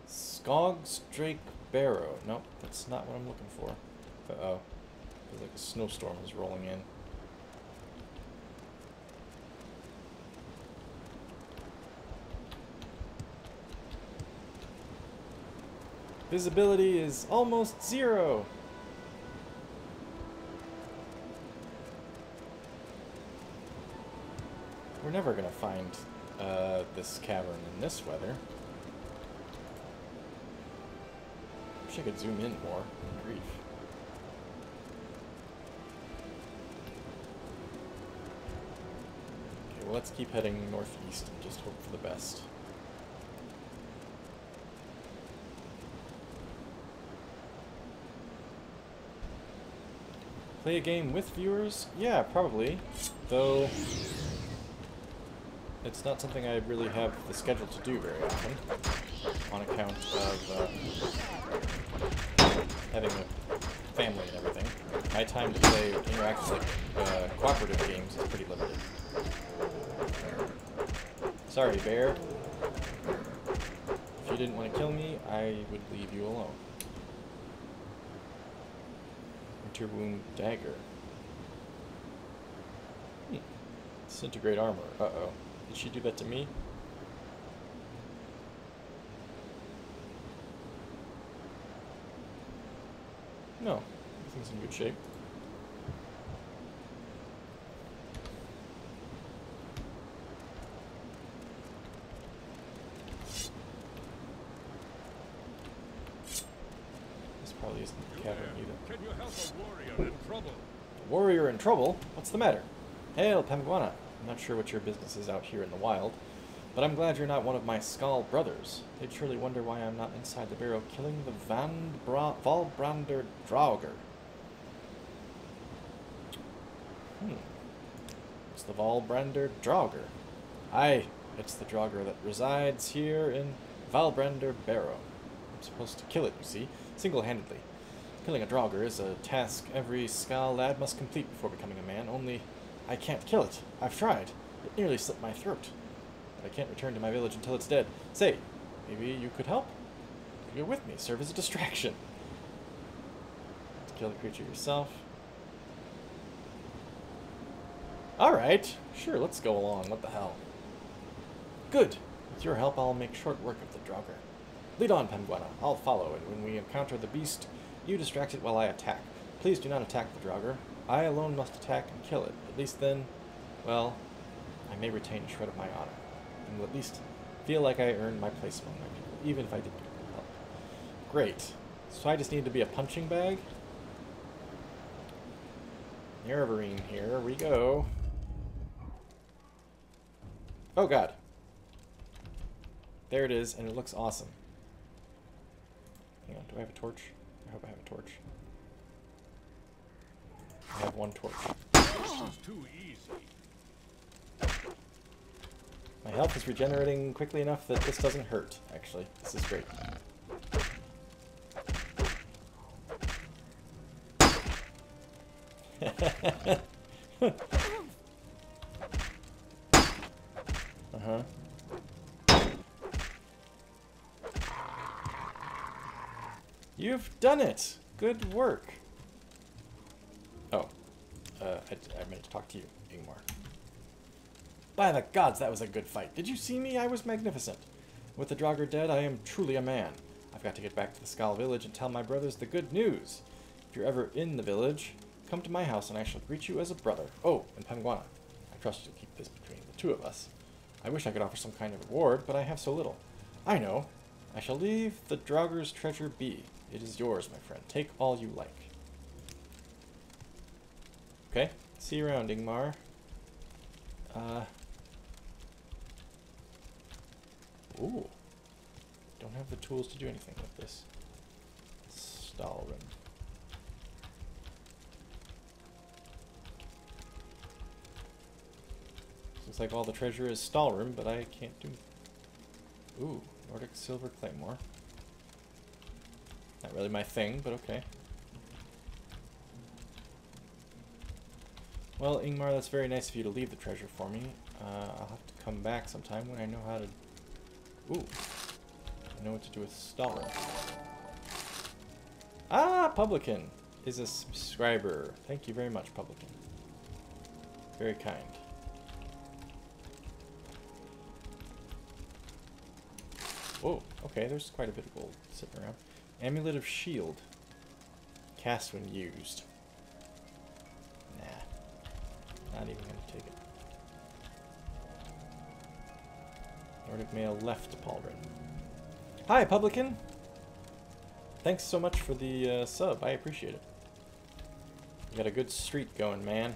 Skog's Drake Barrow. Nope, that's not what I'm looking for. Uh-oh. Feels like a snowstorm is rolling in. Visibility is almost 0. We're never gonna find this cavern in this weather. Wish I could zoom in more. Grief. Okay, well, let's keep heading northeast and just hope for the best. Play a game with viewers? Yeah, probably. Though it's not something I really have the schedule to do very often, on account of having a family and everything. My time to play interactive, cooperative games is pretty limited. Sorry, bear. If you didn't want to kill me, I would leave you alone. Winter Wound Dagger. Disintegrate armor. Uh-oh. Did she do that to me? No. Everything's in good shape. This probably isn't the cavern either. Can you help a warrior in trouble? A warrior in trouble? What's the matter? Hail, Pemguana. I'm not sure what your business is out here in the wild, but I'm glad you're not one of my Skull brothers. They'd surely wonder why I'm not inside the barrow killing the Valbrander Draugr. It's the Valbrander Draugr. Aye, it's the Draugr that resides here in Valbrander Barrow. I'm supposed to kill it, you see, single-handedly. Killing a Draugr is a task every Skal lad must complete before becoming a man, only I can't kill it. I've tried. It nearly slit my throat. But I can't return to my village until it's dead. Say, maybe you could help? Go with me, serve as a distraction. Kill the creature yourself. Alright, sure, let's go along. What the hell? Good. With your help, I'll make short work of the Draugr. Lead on, Pemguana. I'll follow, and when we encounter the beast, you distract it while I attack. Please do not attack the Draugr. I alone must attack and kill it. At least then, well, I may retain a shred of my honor. And will at least feel like I earned my place among my people, even if I didn't get help. Great. So I just need to be a punching bag? Nerevarine, here we go. Oh god. There it is, and it looks awesome. Hang on, do I have a torch? I hope I have a torch. I have one torch. This is too easy. My health is regenerating quickly enough that this doesn't hurt, actually. This is great. Uh-huh. You've done it! Good work! Oh. I meant to talk to you, Ingmar. By the gods, that was a good fight. Did you see me? I was magnificent. With the Draugr dead, I am truly a man. I've got to get back to the Skal village and tell my brothers the good news. If you're ever in the village, come to my house and I shall greet you as a brother. Oh, and Pamguana, I trust you'll keep this between the two of us. I wish I could offer some kind of reward, but I have so little. I know. I shall leave the Draugr's treasure be. It is yours, my friend. Take all you like. Okay. See you around, Ingmar. Ooh. Don't have the tools to do anything with this. Stalrim. Looks like all the treasure is Stalrim, but I can't do... Ooh, Nordic Silver Claymore. Not really my thing, but okay. Well, Ingmar, that's very nice of you to leave the treasure for me. I'll have to come back sometime when I know how to... Ooh. I know what to do with Stalrim. Ah, Publican is a subscriber. Thank you very much, Publican. Very kind. Whoa, okay, there's quite a bit of gold sitting around. Amulet of Shield. Cast when used. Nah. Not even gonna take it. Nordic Mail left Pauldron. Hi, Publican! Thanks so much for the sub. I appreciate it. You got a good streak going, man.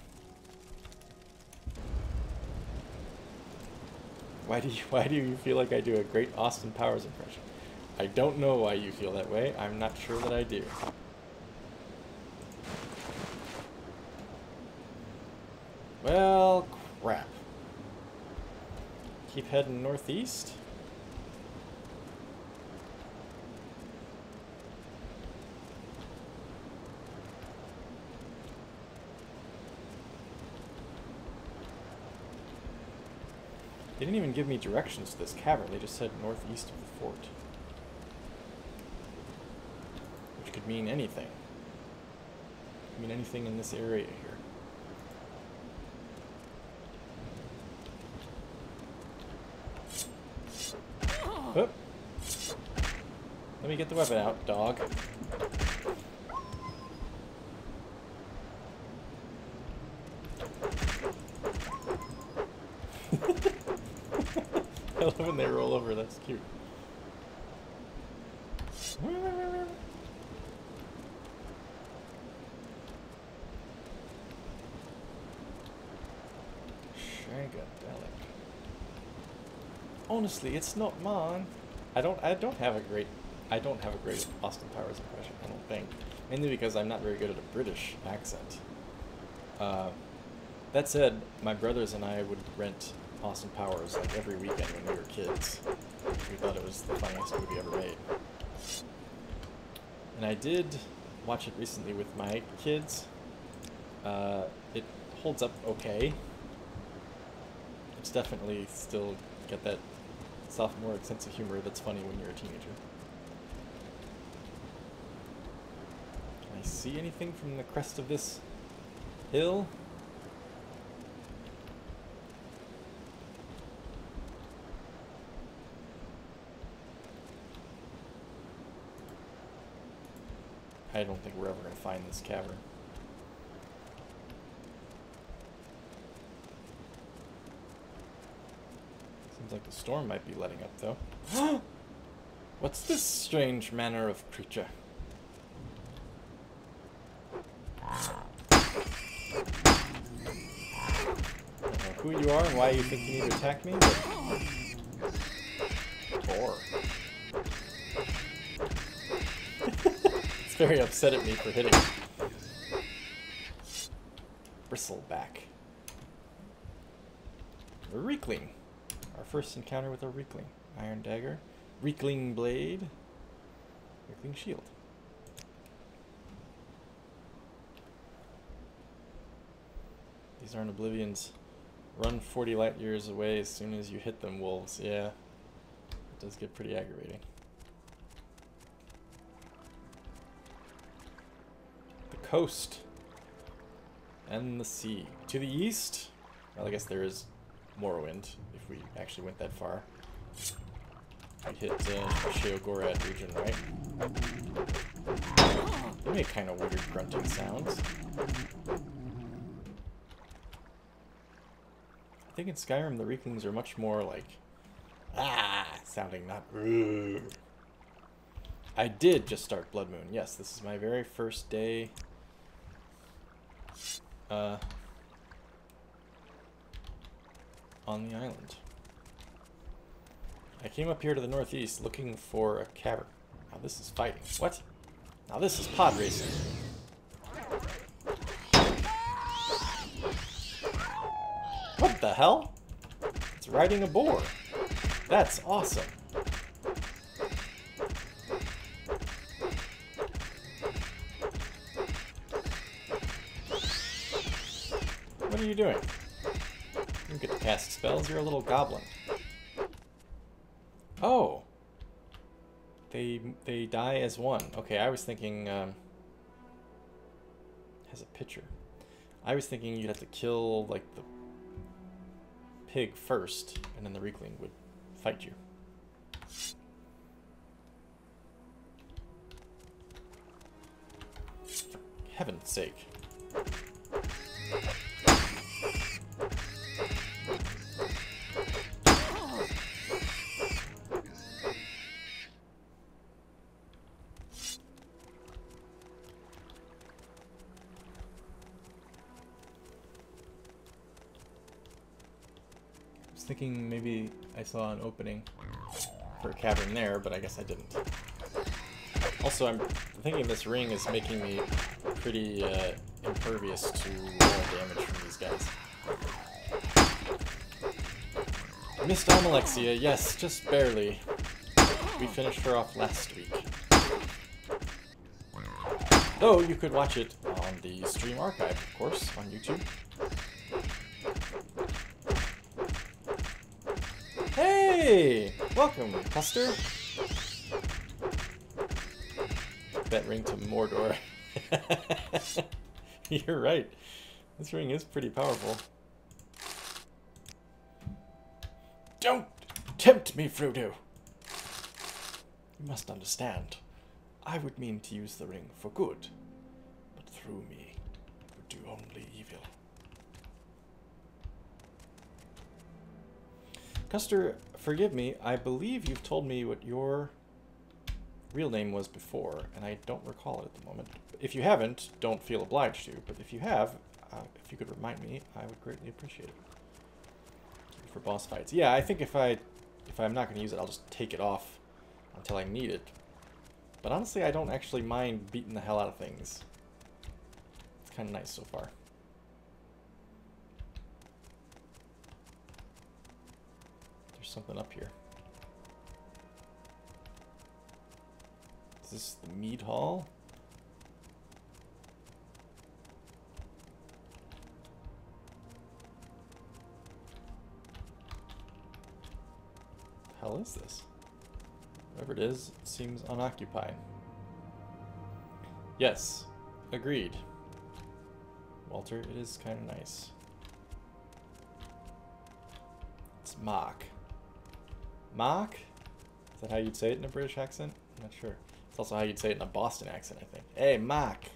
Why do you feel like I do a great Austin Powers impression? I don't know why you feel that way. I'm not sure that I do. Well, crap. Keep heading northeast. They didn't even give me directions to this cavern. They just said northeast of the fort. Which could mean anything. Could mean anything in this area here. Oh. Let me get the weapon out, dog. I love when they roll over, that's cute. Shagadelic. Honestly, it's not mine. I don't have a great Austin Powers impression, I don't think. Mainly because I'm not very good at a British accent. That said, my brothers and I would rent Austin Powers like every weekend when we were kids. We thought it was the funniest movie ever made. And I did watch it recently with my kids. It holds up okay. It's definitely still got that sophomoric sense of humor that's funny when you're a teenager. Can I see anything from the crest of this hill? I don't think we're ever going to find this cavern. Seems like the storm might be letting up, though. What's this strange manner of creature? I don't know who you are and why you think you need to attack me, but... Or... It's very upset at me for hitting it. Bristleback. A Reekling. Our first encounter with a Reekling. Iron Dagger. Reekling Blade. Reekling Shield. These aren't Oblivions. Run 40 light years away as soon as you hit them, wolves. Yeah. It does get pretty aggravating. The coast. And the sea. To the east? Well, I guess there is Morrowind, if we actually went that far. We hit Sheogorad region, right? They make kind of weird grunting sounds. I think in Skyrim the Reeklings are much more like sounding, not I did just start Blood Moon. Yes, this is my very first day on the island. I came up here to the northeast looking for a cavern. Now this is fighting. What? Now this is pod racing. What the hell? It's riding a boar. That's awesome. What are you doing? You don't get to cast spells, you're a little goblin. Oh. They die as one. Okay, I was thinking has a picture. I was thinking you'd have to kill like the pig first, and then the Reekling would fight you. For heaven's sake. Thinking maybe I saw an opening for a cavern there, but I guess I didn't. Also, I'm thinking this ring is making me pretty impervious to more damage from these guys. Missed Almalexia, yes, just barely. We finished her off last week. Though you could watch it on the stream archive, of course, on YouTube. Hey! Welcome, Custer. That ring to Mordor. You're right. This ring is pretty powerful. Don't tempt me, Frodo! You must understand. I would mean to use the ring for good, but through me, it would do only evil. Custer, forgive me, I believe you've told me what your real name was before, and I don't recall it at the moment. If you haven't, don't feel obliged to, but if you have, if you could remind me, I would greatly appreciate it. For boss fights. Yeah, I think if I'm not going to use it, I'll just take it off until I need it. But honestly, I don't actually mind beating the hell out of things. It's kind of nice so far. Something up here. Is this the mead hall? The hell is this? Whatever it is, it seems unoccupied. Yes, agreed. Walter, it is kind of nice. It's Mock. Mock? Is that how you'd say it in a British accent? I'm not sure. It's also how you'd say it in a Boston accent, I think. Hey, Mock.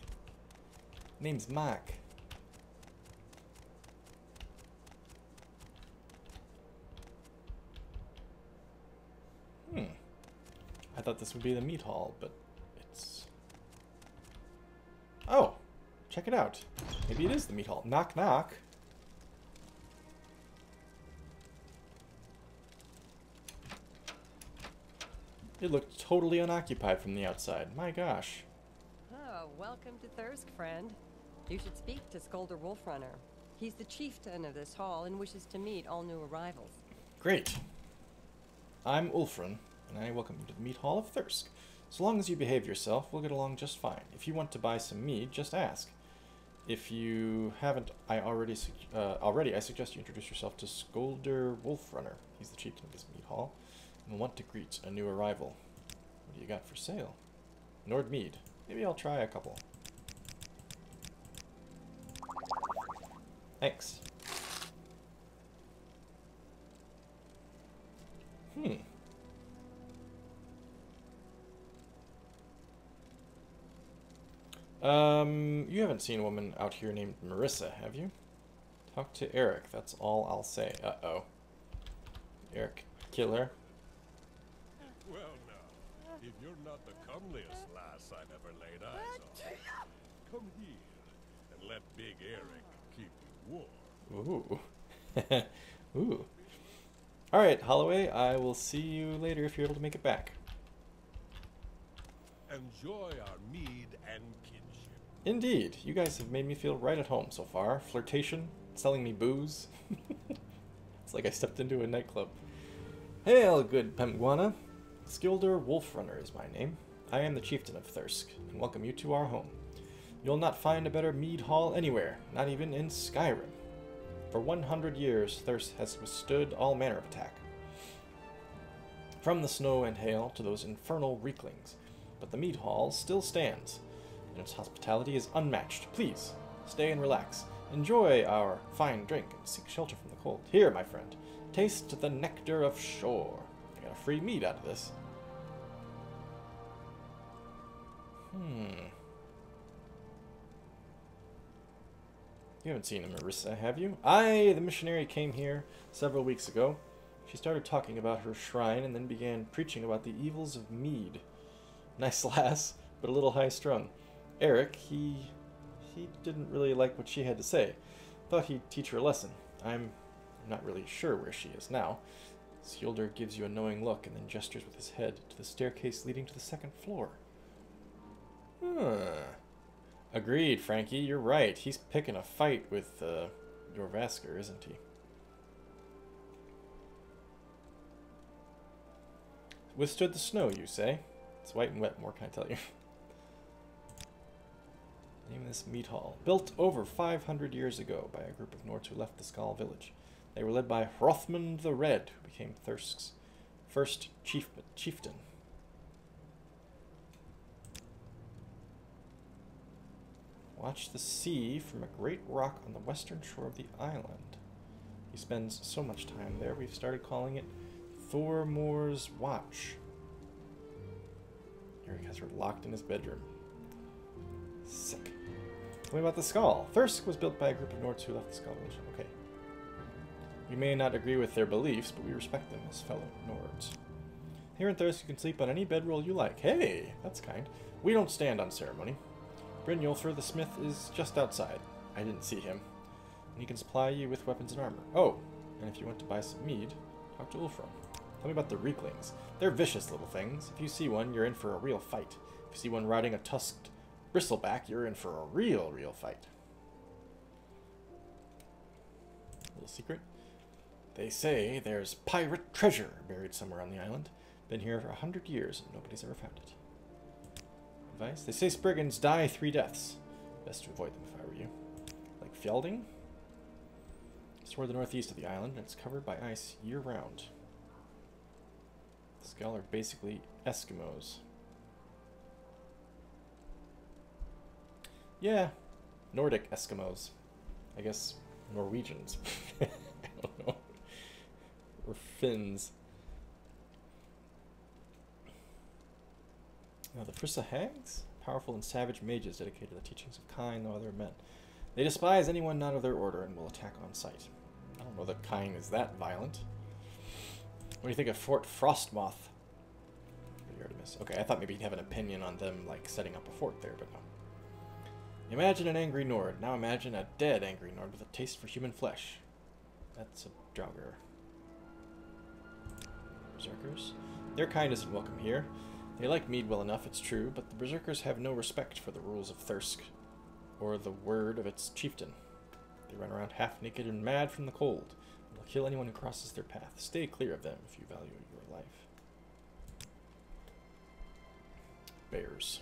Name's Mock. I thought this would be the meat hall, but it's... Oh! Check it out. Maybe it is the meat hall. Knock, knock. It looked totally unoccupied from the outside. My gosh. welcome to Thirsk, friend. You should speak to Skolder Wolfrunner. He's the chieftain of this hall and wishes to meet all new arrivals. Great. I'm Ulfrin, and I welcome you to the Mead Hall of Thirsk. So long as you behave yourself, we'll get along just fine. If you want to buy some mead, just ask. If you haven't already, I suggest you introduce yourself to Skolder Wolfrunner. He's the chieftain of this mead hall, and will want to greet a new arrival. What do you got for sale? Nord mead. Maybe I'll try a couple. Thanks. You haven't seen a woman out here named Marissa, have you? Talk to Eric, that's all I'll say. Uh-oh. Eric, kill her. Well, now, if you're not the comeliest lass I've ever laid eyes on, come here and let Big Eric keep you warm. Ooh. Ooh. Alright, Holloway, I will see you later if you're able to make it back. Enjoy our mead and kinship. Indeed, you guys have made me feel right at home so far. Flirtation, selling me booze. It's like I stepped into a nightclub. Hail, good Pemguana. Skolder Wolfrunner is my name. I am the chieftain of Thirsk, and welcome you to our home. You'll not find a better mead hall anywhere, not even in Skyrim. For 100 years, Thirsk has withstood all manner of attack. From the snow and hail to those infernal reeklings. But the mead hall still stands, and its hospitality is unmatched. Please, stay and relax. Enjoy our fine drink and seek shelter from the cold. Here, my friend, taste the nectar of shore. I got a free mead out of this. You haven't seen Marissa, have you? Aye, the missionary came here several weeks ago. She started talking about her shrine and then began preaching about the evils of mead. Nice lass, but a little high-strung. Eric, he didn't really like what she had to say. Thought he'd teach her a lesson. I'm not really sure where she is now. Skolder gives you a knowing look and then gestures with his head to the staircase leading to the second floor. Agreed, Frankie. You're right. He's picking a fight with Jorvaskr, isn't he? Withstood the snow, you say? It's white and wet, more can I tell you. Name of this mead hall. Built over 500 years ago by a group of Nords who left the Skal village. They were led by Hrothmund the Red, who became Thirsk's first chieftain. Watch the sea from a great rock on the western shore of the island. He spends so much time there, we've started calling it Thormore's Watch. Eric has her locked in his bedroom. Sick. Tell me about the Skal. Thirsk was built by a group of Nords who left the Skal village. Okay. We may not agree with their beliefs, but we respect them as fellow Nords. Here in Thirsk, you can sleep on any bedroll you like. Hey, that's kind. We don't stand on ceremony. Brynjolfur the smith is just outside. I didn't see him. And he can supply you with weapons and armor. Oh, and if you want to buy some mead, talk to Ulfron. Tell me about the Reeklings. They're vicious little things. If you see one, you're in for a real fight. If you see one riding a tusked bristleback, you're in for a real fight. Little secret. They say there's pirate treasure buried somewhere on the island. Been here for 100 years and nobody's ever found it. Advice? They say Spriggans die 3 deaths. Best to avoid them if I were you. Like Fjelding? It's toward the northeast of the island and it's covered by ice year-round. The Skal are basically Eskimos. Yeah, Nordic Eskimos. I guess Norwegians. I don't know. Or Finns. Now, the Frissa Hags? Powerful and savage mages dedicated to the teachings of Kine and other men. They despise anyone not of their order and will attack on sight. I don't know that Kine is that violent. What do you think of Fort Frostmoth? Artemis. Okay, I thought maybe you'd have an opinion on them, like, setting up a fort there, but no. Imagine an angry Nord. Now imagine a dead angry Nord with a taste for human flesh. That's a Draugr. Berserkers. Their kind isn't welcome here. They like mead well enough, it's true, but the berserkers have no respect for the rules of Thirsk, or the word of its chieftain. They run around half naked and mad from the cold, and will kill anyone who crosses their path. Stay clear of them if you value your life. Bears.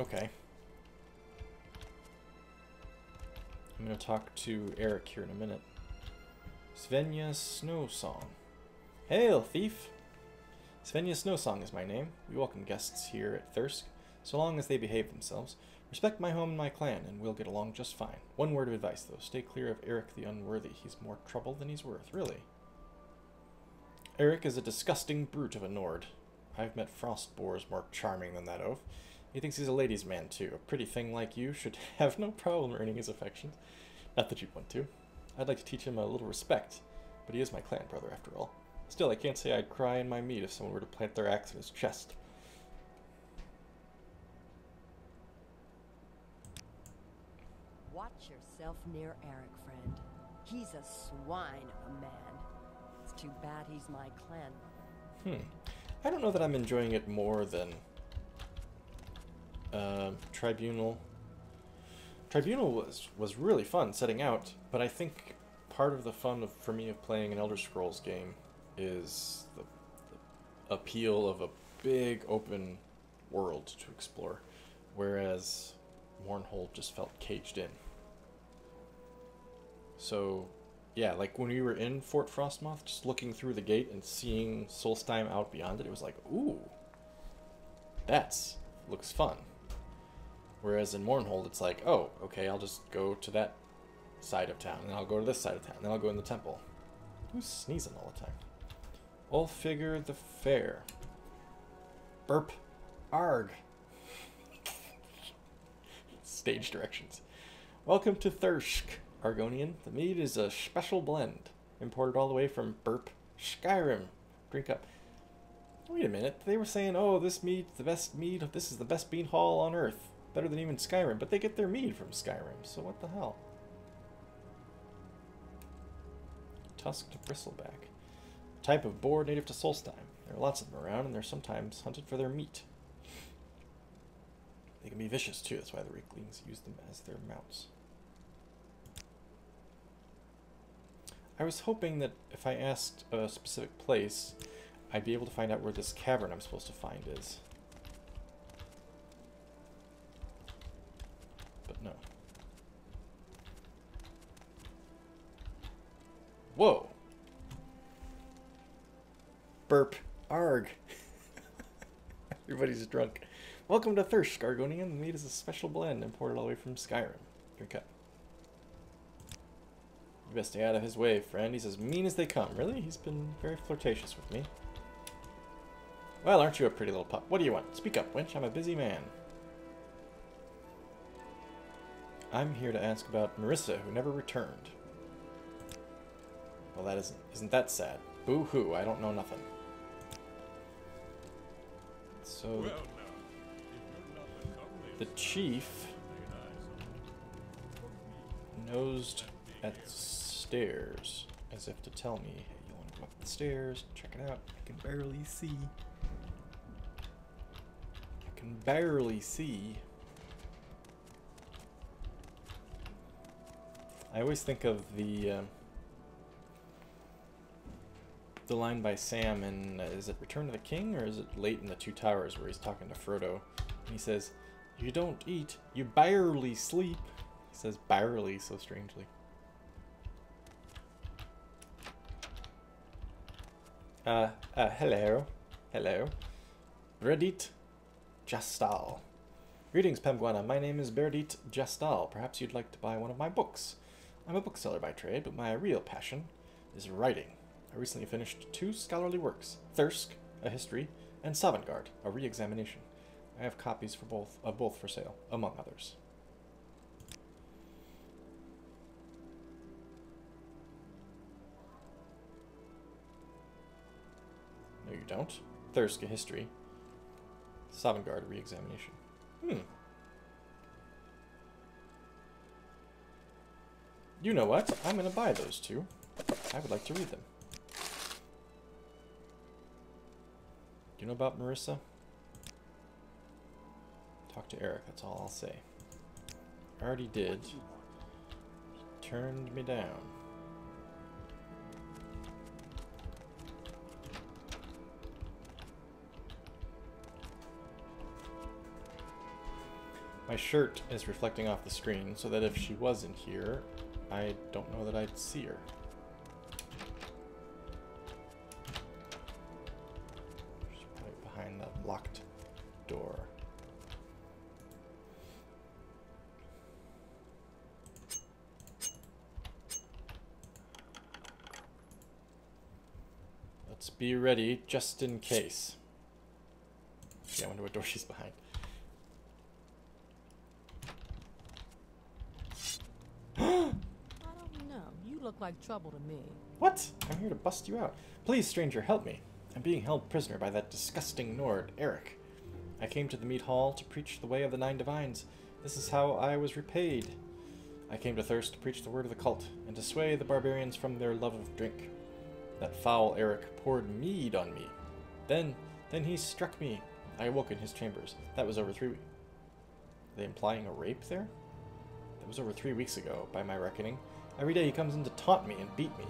Okay. I'm going to talk to Eric here in a minute. Svenja Snowsong. Hail, thief! Svenja Snowsong is my name. We welcome guests here at Thirsk, so long as they behave themselves. Respect my home and my clan, and we'll get along just fine. One word of advice, though. Stay clear of Eric the Unworthy. He's more trouble than he's worth, really. Eric is a disgusting brute of a Nord. I've met frost boars more charming than that oaf. He thinks he's a ladies' man, too. A pretty thing like you should have no problem earning his affections. Not that you'd want to. I'd like to teach him a little respect, but he is my clan brother, after all. Still, I can't say I'd cry in my meat if someone were to plant their axe in his chest. Watch yourself near Eric, friend. He's a swine of a man. It's too bad he's my clan. I don't know that I'm enjoying it more than Tribunal. Tribunal was really fun setting out, but I think part of the fun for me of playing an Elder Scrolls game is the appeal of a big open world to explore, whereas Mournhold just felt caged in. So, yeah, like when we were in Fort Frostmoth, just looking through the gate and seeing Solstheim out beyond it, it was like, ooh, looks fun. Whereas in Mournhold, it's like, oh, okay, I'll just go to that side of town, and then I'll go to this side of town, and then I'll go in the temple. Who's sneezing all the time? Ulfigr the Fair. Burp. Arg. Stage directions. Welcome to Thirsk, Argonian. The mead is a special blend, imported all the way from Burp, Skyrim. Drink up. Wait a minute, they were saying, oh, this mead's the best mead, this is the best bean hall on Earth. Better than even Skyrim, but they get their mead from Skyrim, so what the hell? Tusked bristleback. A type of boar native to Solstheim. There are lots of them around, and they're sometimes hunted for their meat. They can be vicious, too. That's why the Weaklings use them as their mounts. I was hoping that if I asked a specific place, I'd be able to find out where this cavern I'm supposed to find is. But no. Whoa! Burp. Arg. Everybody's drunk. Welcome to Thirsk, Argonian. The mead is a special blend imported all the way from Skyrim. Drink up. You best stay out of his way, friend. He's as mean as they come. Really? He's been very flirtatious with me. Well, aren't you a pretty little pup? What do you want? Speak up, wench. I'm a busy man. I'm here to ask about Marissa, who never returned. Well, that isn't that sad? Boo-hoo, I don't know nothing. So, Well, now, if you're not the comeliest the chief nosed at the stairs, as if to tell me, hey, you want to go up the stairs, check it out. I can barely see. I can barely see. I always think of the line by Sam in, is it Return of the King, or is it late in the Two Towers, where he's talking to Frodo, and he says, you don't eat, you barely sleep. He says barely so strangely. Hello. Hello. Berdit Jastal. Greetings, Pemguana. My name is Berdit Jastal. Perhaps you'd like to buy one of my books. I'm a bookseller by trade, but my real passion is writing. I recently finished 2 scholarly works, Thirsk, a history, and Sovngarde, a re-examination. I have copies of both for sale, among others. No, you don't. Thirsk, a history. Sovngarde, re-examination. You know what? I'm going to buy those 2. I would like to read them. you know about Marissa? Talk to Eric, that's all I'll say. I already did. He turned me down. My shirt is reflecting off the screen so that if she wasn't here, I don't know that I'd see her. She's right behind that locked door. Let's be ready just in case. Yeah, I wonder what door she's behind. I don't know. You look like trouble to me. What? I'm here to bust you out. Please, stranger, help me. I'm being held prisoner by that disgusting Nord, Eric. I came to the mead hall to preach the way of the Nine Divines. This is how I was repaid. I came to Thirst to preach the word of the cult, and to sway the barbarians from their love of drink. That foul Eric poured mead on me. Then he struck me. I awoke in his chambers. That was over 3 weeks. Are they implying a rape there? That was over 3 weeks ago, by my reckoning. Every day he comes in to taunt me and beat me.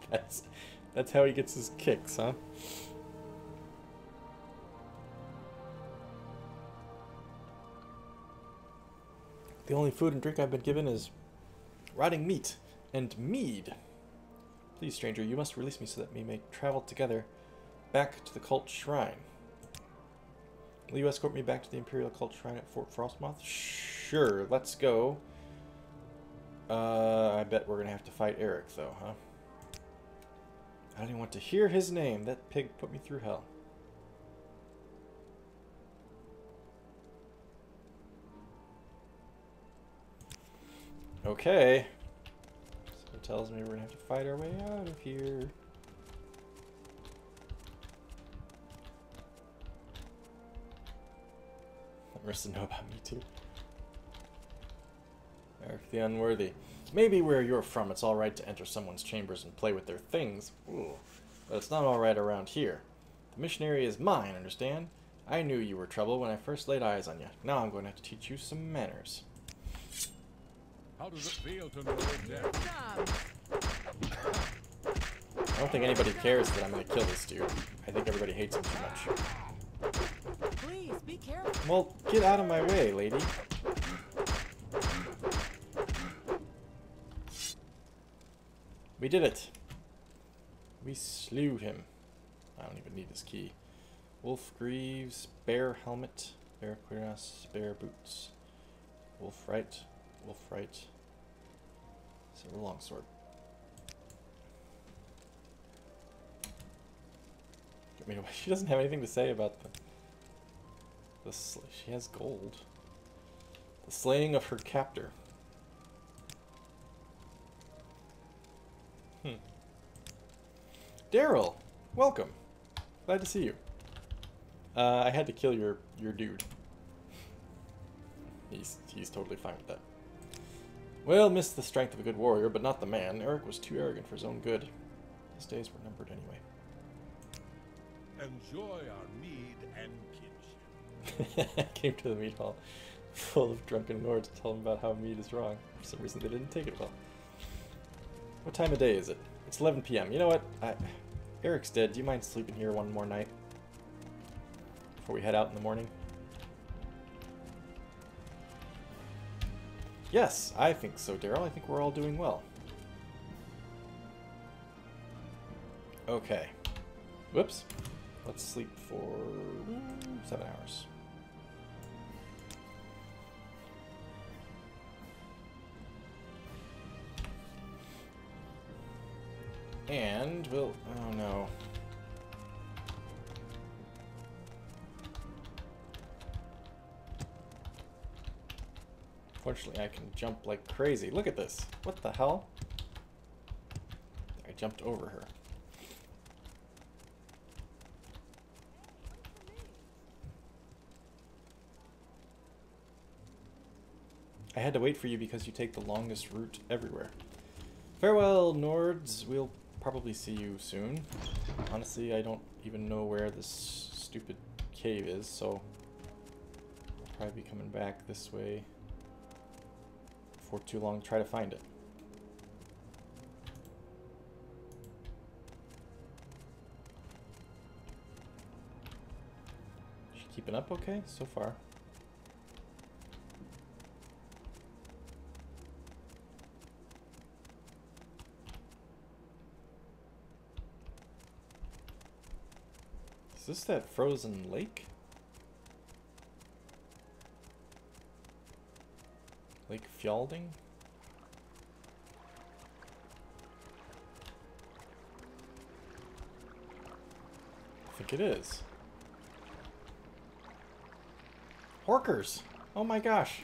That's how he gets his kicks, huh? The only food and drink I've been given is rotting meat and mead. Please, stranger, you must release me so that we may travel together back to the cult shrine. Will you escort me back to the Imperial Cult Shrine at Fort Frostmoth? Sure, let's go. I bet we're gonna have to fight Eric, though, huh? I don't even want to hear his name. That pig put me through hell. Okay. So it tells me we're gonna have to fight our way out of here. Marissa know about me too. Eric the Unworthy. Maybe where you're from it's alright to enter someone's chambers and play with their things. Ooh. But it's not alright around here. The missionary is mine, understand? I knew you were trouble when I first laid eyes on you. Now I'm going to have to teach you some manners. How does it feel to know death? I don't think anybody cares that I'm going to kill this dude. I think everybody hates him too much. Please, be careful. Well, get out of my way, lady. We did it. We slew him. I don't even need his key. Wolf Greaves, Bear Helmet, Bear Cuirass, Bear Boots. Wolf Right, Silver Longsword. I mean, she doesn't have anything to say about she has gold. The slaying of her captor. Daryl, welcome. Glad to see you. I had to kill your dude. He's totally fine with that. Well, missed the strength of a good warrior, but not the man. Eric was too arrogant for his own good. His days were numbered anyway. Enjoy our mead and kinship. I came to the mead hall full of drunken Nords to tell them about how mead is wrong. For some reason they didn't take it well. What time of day is it? It's 11 p.m. You know what? Eric's dead. Do you mind sleeping here one more night? Before we head out in the morning? Yes, I think so, Daryl. I think we're all doing well. Okay. Whoops. Let's sleep for 7 hours. And we'll... oh no. Fortunately, I can jump like crazy. Look at this. What the hell? I jumped over her. I had to wait for you because you take the longest route everywhere. Farewell, Nords. We'll probably see you soon. Honestly, I don't even know where this stupid cave is, so I'll probably be coming back this way before too long to try to find it. Is she keeping up okay so far? Is this that frozen lake? Lake Fjalding? I think it is. Horkers! Oh my gosh!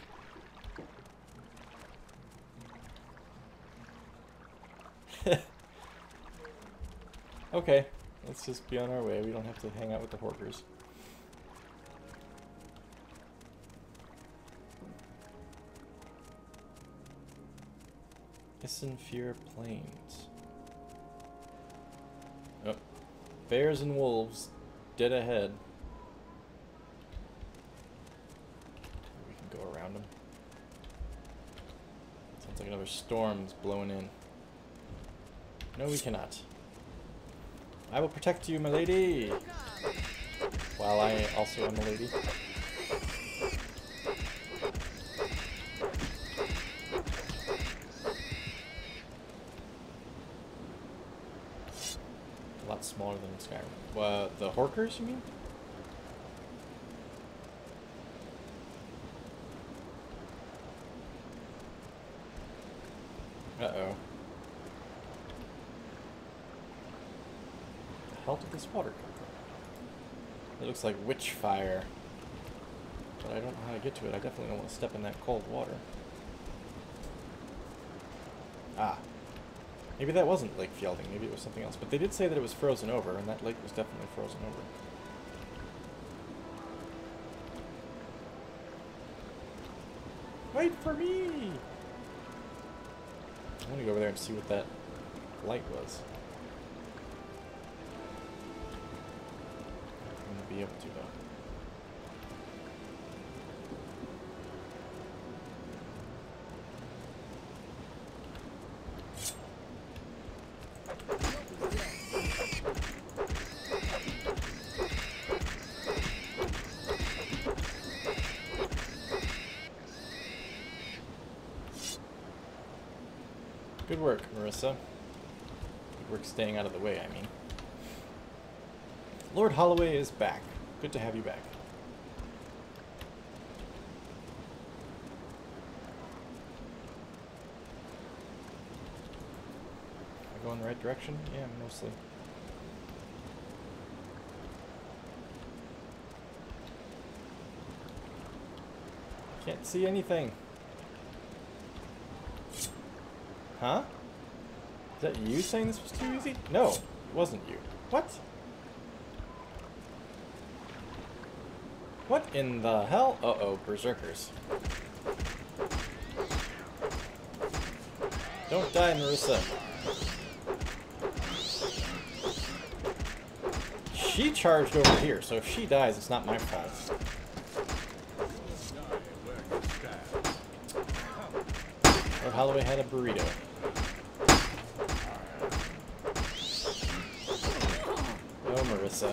Okay, let's just be on our way. We don't have to hang out with the Horkers. Isenfear Plains. Oh. Bears and wolves dead ahead. We can go around them. Sounds like another storm's blowing in. No, we cannot. I will protect you, my lady! While I also am a lady. A lot smaller than Skyrim. The Horkers, you mean? Uh-oh. The hell did this water come from? It looks like witch fire. But I don't know how to get to it. I definitely don't want to step in that cold water. Ah. Maybe that wasn't Lake Fjalding. Maybe it was something else. But they did say that it was frozen over, and that lake was definitely frozen over. Wait for me! I want to go over there and see what that light was. I'm going to be able to, though. Good work, Marissa. Good work staying out of the way, I mean. Lord Holloway is back. Good to have you back. Am I going the right direction? Yeah, mostly. Can't see anything. Huh? Is that you saying this was too easy? No, it wasn't you. What? What in the hell? Uh-oh, berserkers. Don't die, Marissa. She charged over here, so if she dies, it's not my fault. Lord Holloway had a burrito. Oh, Marissa.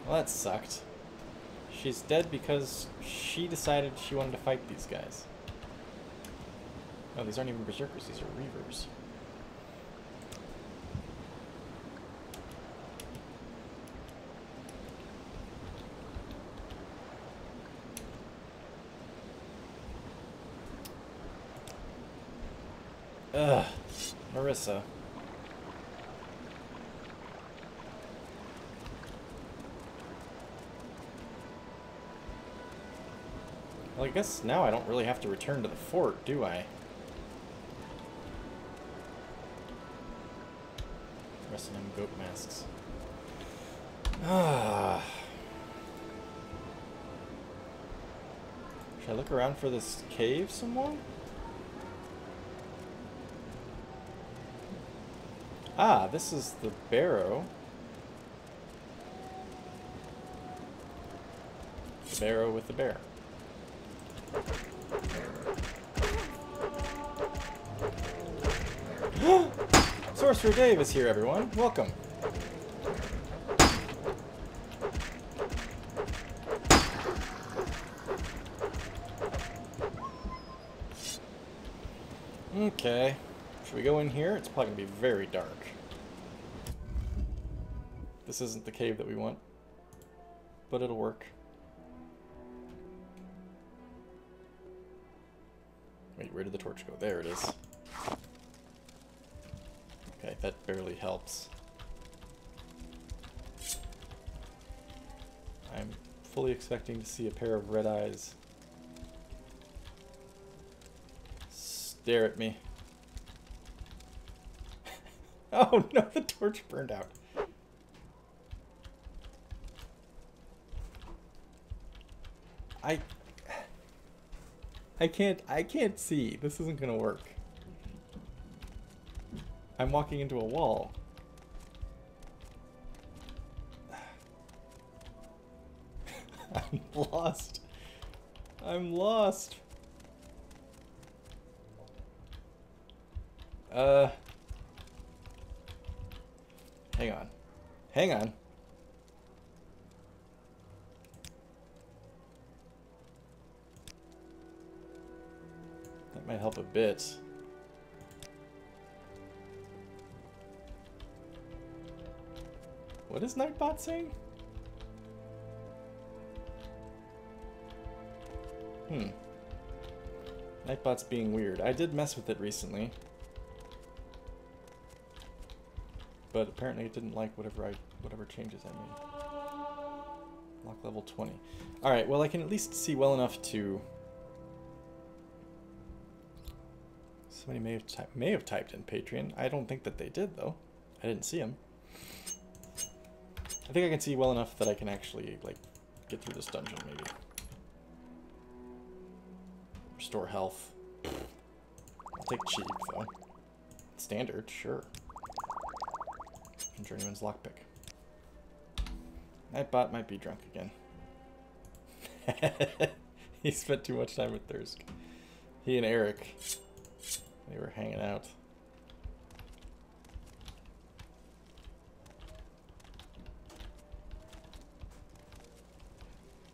Well, that sucked. She's dead because she decided she wanted to fight these guys. Oh, these aren't even berserkers, these are reavers. Ugh, Marissa. Well, I guess now I don't really have to return to the fort, do I? Resting on goat masks. Ah. Should I look around for this cave some more? Ah, this is the barrow. The barrow with the bear. Sorcerer Dave is here, everyone. Welcome. Okay. Should we go in here? It's probably going to be very dark. This isn't the cave that we want, but it'll work. Wait, where did the torch go? There it is. Okay, that barely helps. I'm fully expecting to see a pair of red eyes stare at me. Oh no, the torch burned out. I can't see. This isn't gonna work. I'm walking into a wall. I'm lost. I'm lost. Hang on. Hang on. That might help a bit. What is Nightbot saying? Nightbot's being weird. I did mess with it recently. But apparently it didn't like whatever changes I made. Lock level 20. Alright, well I can at least see well enough to... Somebody may have typed in Patreon. I don't think that they did, though. I didn't see them. I think I can see well enough that I can actually, like, get through this dungeon, maybe. Restore health. I'll take cheap, though. Standard, sure. And Journeyman's lockpick. Nightbot might be drunk again. He spent too much time with Thirsk. He and Eric, they were hanging out.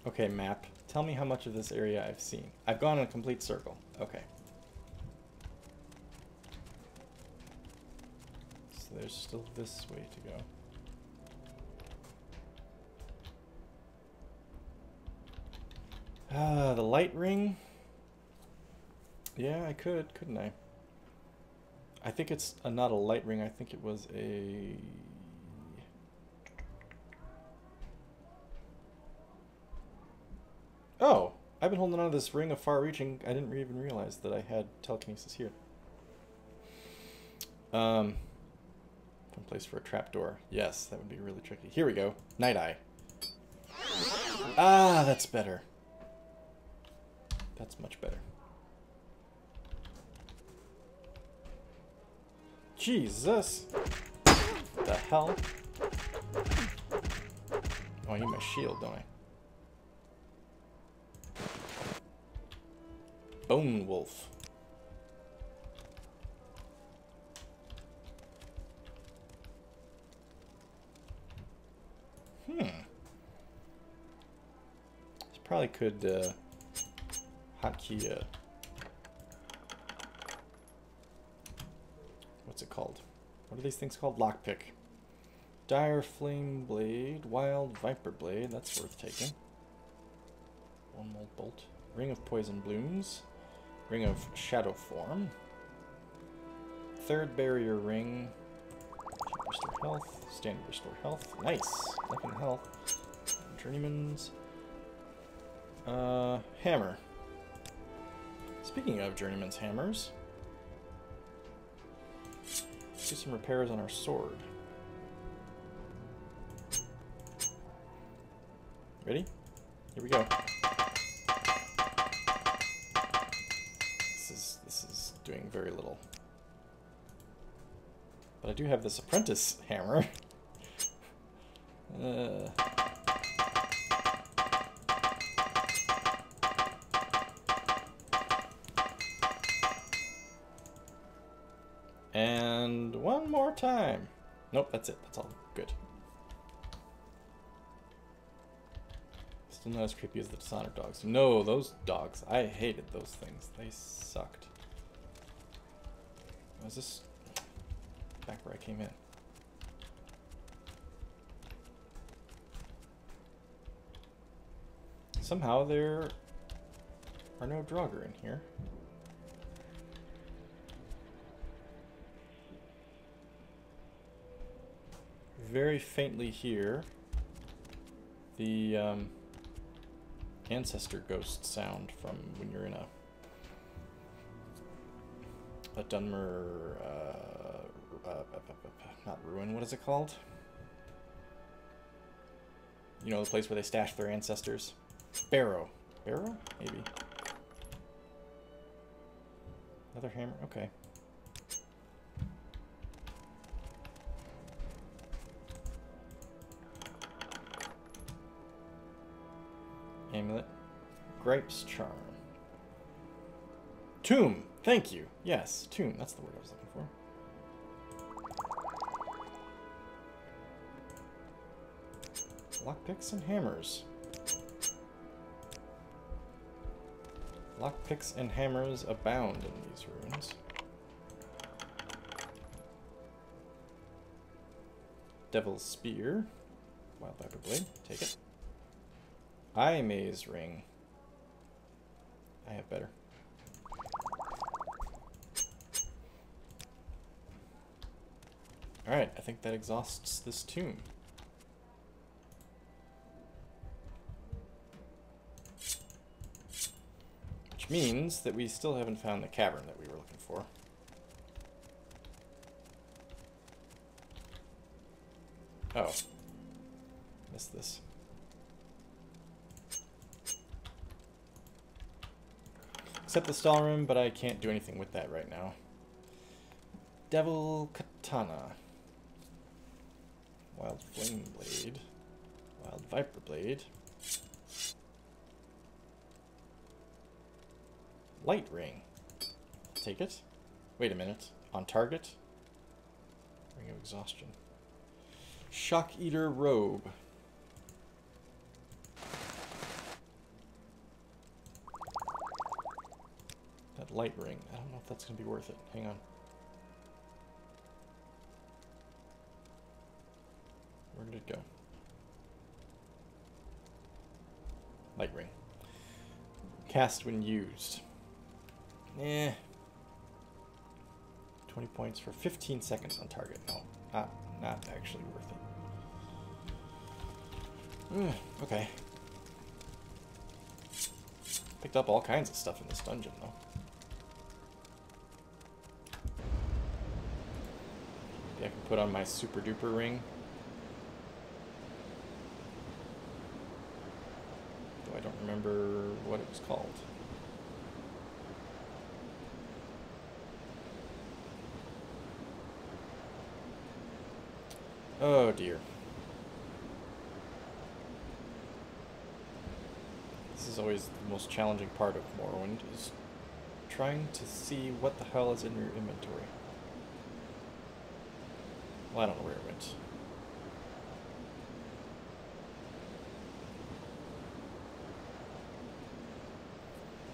Okay, map. Tell me how much of this area I've seen. I've gone in a complete circle. Okay. So there's still this way to go. Ah, the light ring. Yeah, I could, couldn't I? I think it's not a light ring. I think it was a... Oh, I've been holding on to this ring of far-reaching. I didn't even realize that I had telekinesis here. Fun place for a trapdoor. Yes, that would be really tricky. Here we go. Night Eye. Ah, that's better. That's much better. Jesus! What the hell? Oh, I need my shield, don't I? Bone Wolf. Probably could hotkey what's it called? What are these things called? Lockpick. Dire Flame Blade, Wild Viper Blade, that's worth taking. One Mold Bolt. Ring of Poison Blooms. Ring of Shadow Form. Third Barrier Ring. Restore Health. Standard Restore Health. Nice. Nothing health. Journeyman's. Hammer. Speaking of journeyman's hammers, let's do some repairs on our sword. Ready? Here we go. This is doing very little. But I do have this apprentice hammer. And one more time. Nope, that's it. That's all good. Still not as creepy as the Dishonored dogs. No, those dogs. I hated those things. They sucked. Was this back where I came in? Somehow there are no Draugr in here. Very faintly here, the ancestor ghost sound from when you're in a Dunmer, not ruin, what is it called? You know, the place where they stash their ancestors? Barrow. Barrow? Maybe. Another hammer? Okay. Amulet. Gripes charm. Tomb! Thank you! Yes, tomb. That's the word I was looking for. Lockpicks and hammers. Lockpicks and hammers abound in these ruins. Devil's Spear. Wild Viper Blade. Take it. Eye Maze Ring. I have better. Alright, I think that exhausts this tomb. Which means that we still haven't found the cavern that we were looking for. Oh. Missed this. Except the stall room, but I can't do anything with that right now. Devil Katana. Wild Flame Blade. Wild Viper Blade. Light Ring. Take it. Wait a minute. On target. Ring of Exhaustion. Shock Eater Robe. That light ring. I don't know if that's going to be worth it. Hang on. Where did it go? Light ring. Cast when used. 20 points for 15 seconds on target. No, not actually worth it. Okay. Picked up all kinds of stuff in this dungeon, though. Maybe I can put on my super duper ring. Though I don't remember what it was called. Oh dear. This is always the most challenging part of Morrowind, is trying to see what the hell is in your inventory. Well, I don't know where it went.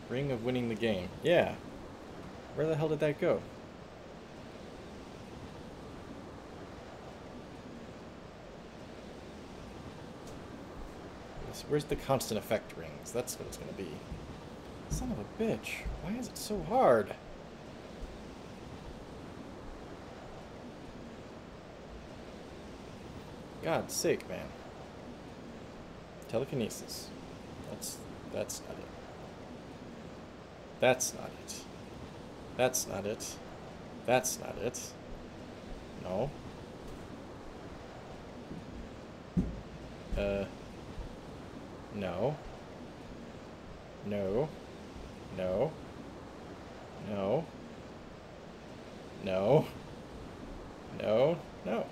Ring of winning the game. Yeah. Where the hell did that go? Where's the constant effect rings? That's what it's going to be. Son of a bitch. Why is it so hard? God's sake, man. Telekinesis. That's not it. That's not it. That's not it. That's not it. No. No. No. No. No. No. No. No.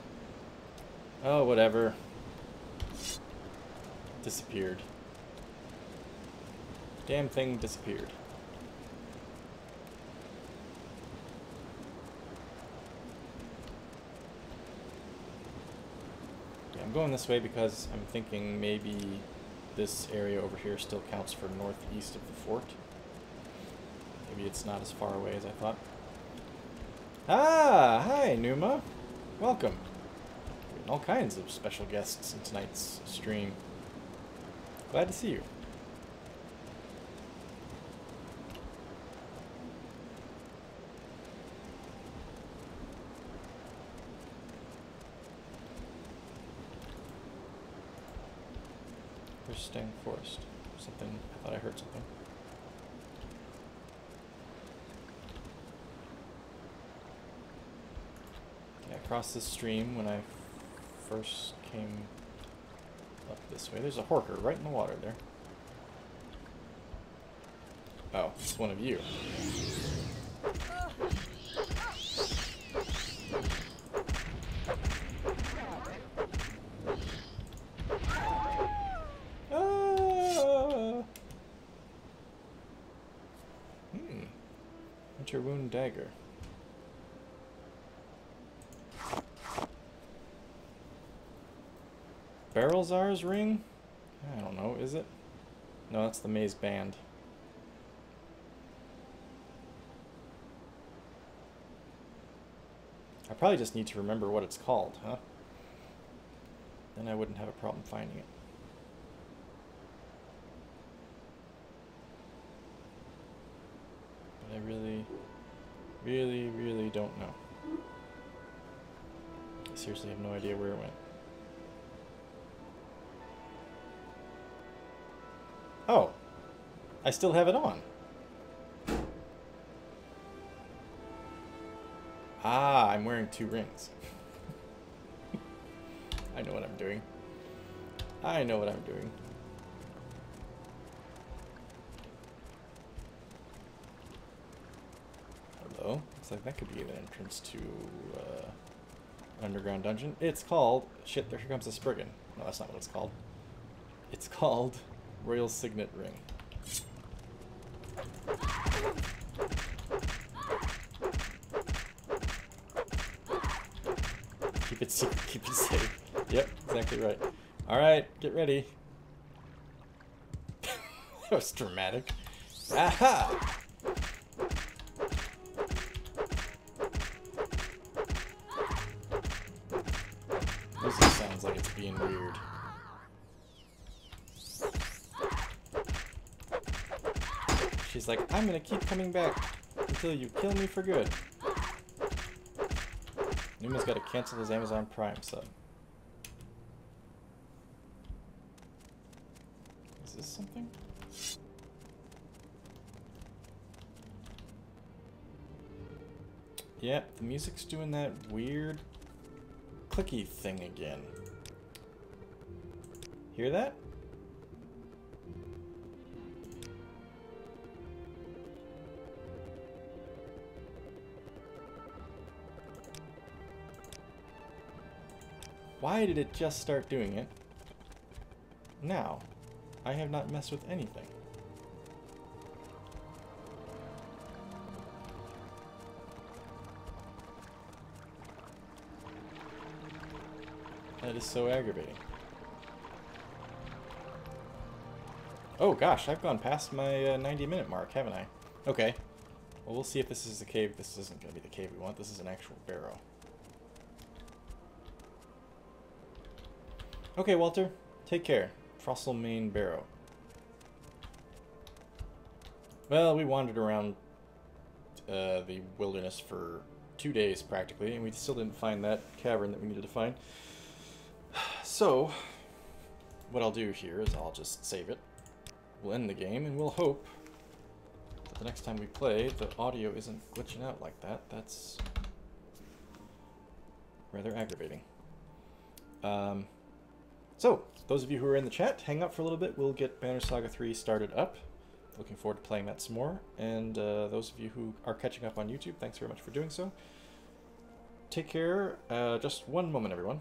Oh, whatever. Disappeared. Damn thing disappeared. Yeah, I'm going this way because I'm thinking maybe this area over here still counts for northeast of the fort. Maybe it's not as far away as I thought. Ah! Hi, Numa. Welcome. All kinds of special guests in tonight's stream. Glad to see you. Staying forest. Something. I thought I heard something. Yeah, across this stream when I first came up this way. There's a horker right in the water there. Oh, it's one of you. Wound dagger. Barrelzar's ring? I don't know, is it? No, that's the maze band. I probably just need to remember what it's called, huh? Then I wouldn't have a problem finding it. But I really don't know. I seriously have no idea where it went. Oh! I still have it on. Ah, I'm wearing 2 rings. I know what I'm doing. I know what I'm doing. Hello. Looks like that could be an entrance to underground dungeon. It's called... Shit, here comes the Spriggan. No, that's not what it's called. It's called Royal Signet Ring. Keep it secret, keep it safe. Yep, exactly right. Alright, get ready. That was dramatic. Aha! Music sounds like it's being weird. She's like, I'm gonna keep coming back until you kill me for good. Numa's gotta cancel his Amazon Prime sub. Is this something? Yeah, the music's doing that weird clicky thing again. Hear that? Why did it just start doing it now? I have not messed with anything. That is so aggravating. Oh gosh, I've gone past my 90-minute mark, haven't I? Okay. Well, we'll see if this is the cave. This isn't going to be the cave we want. This is an actual barrow. Okay, Walter. Take care. Frostlemaine Barrow. Well, we wandered around the wilderness for 2 days, practically, and we still didn't find that cavern that we needed to find. So, what I'll do here is I'll just save it. We'll end the game, and we'll hope that the next time we play, the audio isn't glitching out like that. That's rather aggravating. So, those of you who are in the chat, hang out for a little bit. We'll get Banner Saga 3 started up. Looking forward to playing that some more. And those of you who are catching up on YouTube, thanks very much for doing so. Take care. Just one moment, everyone.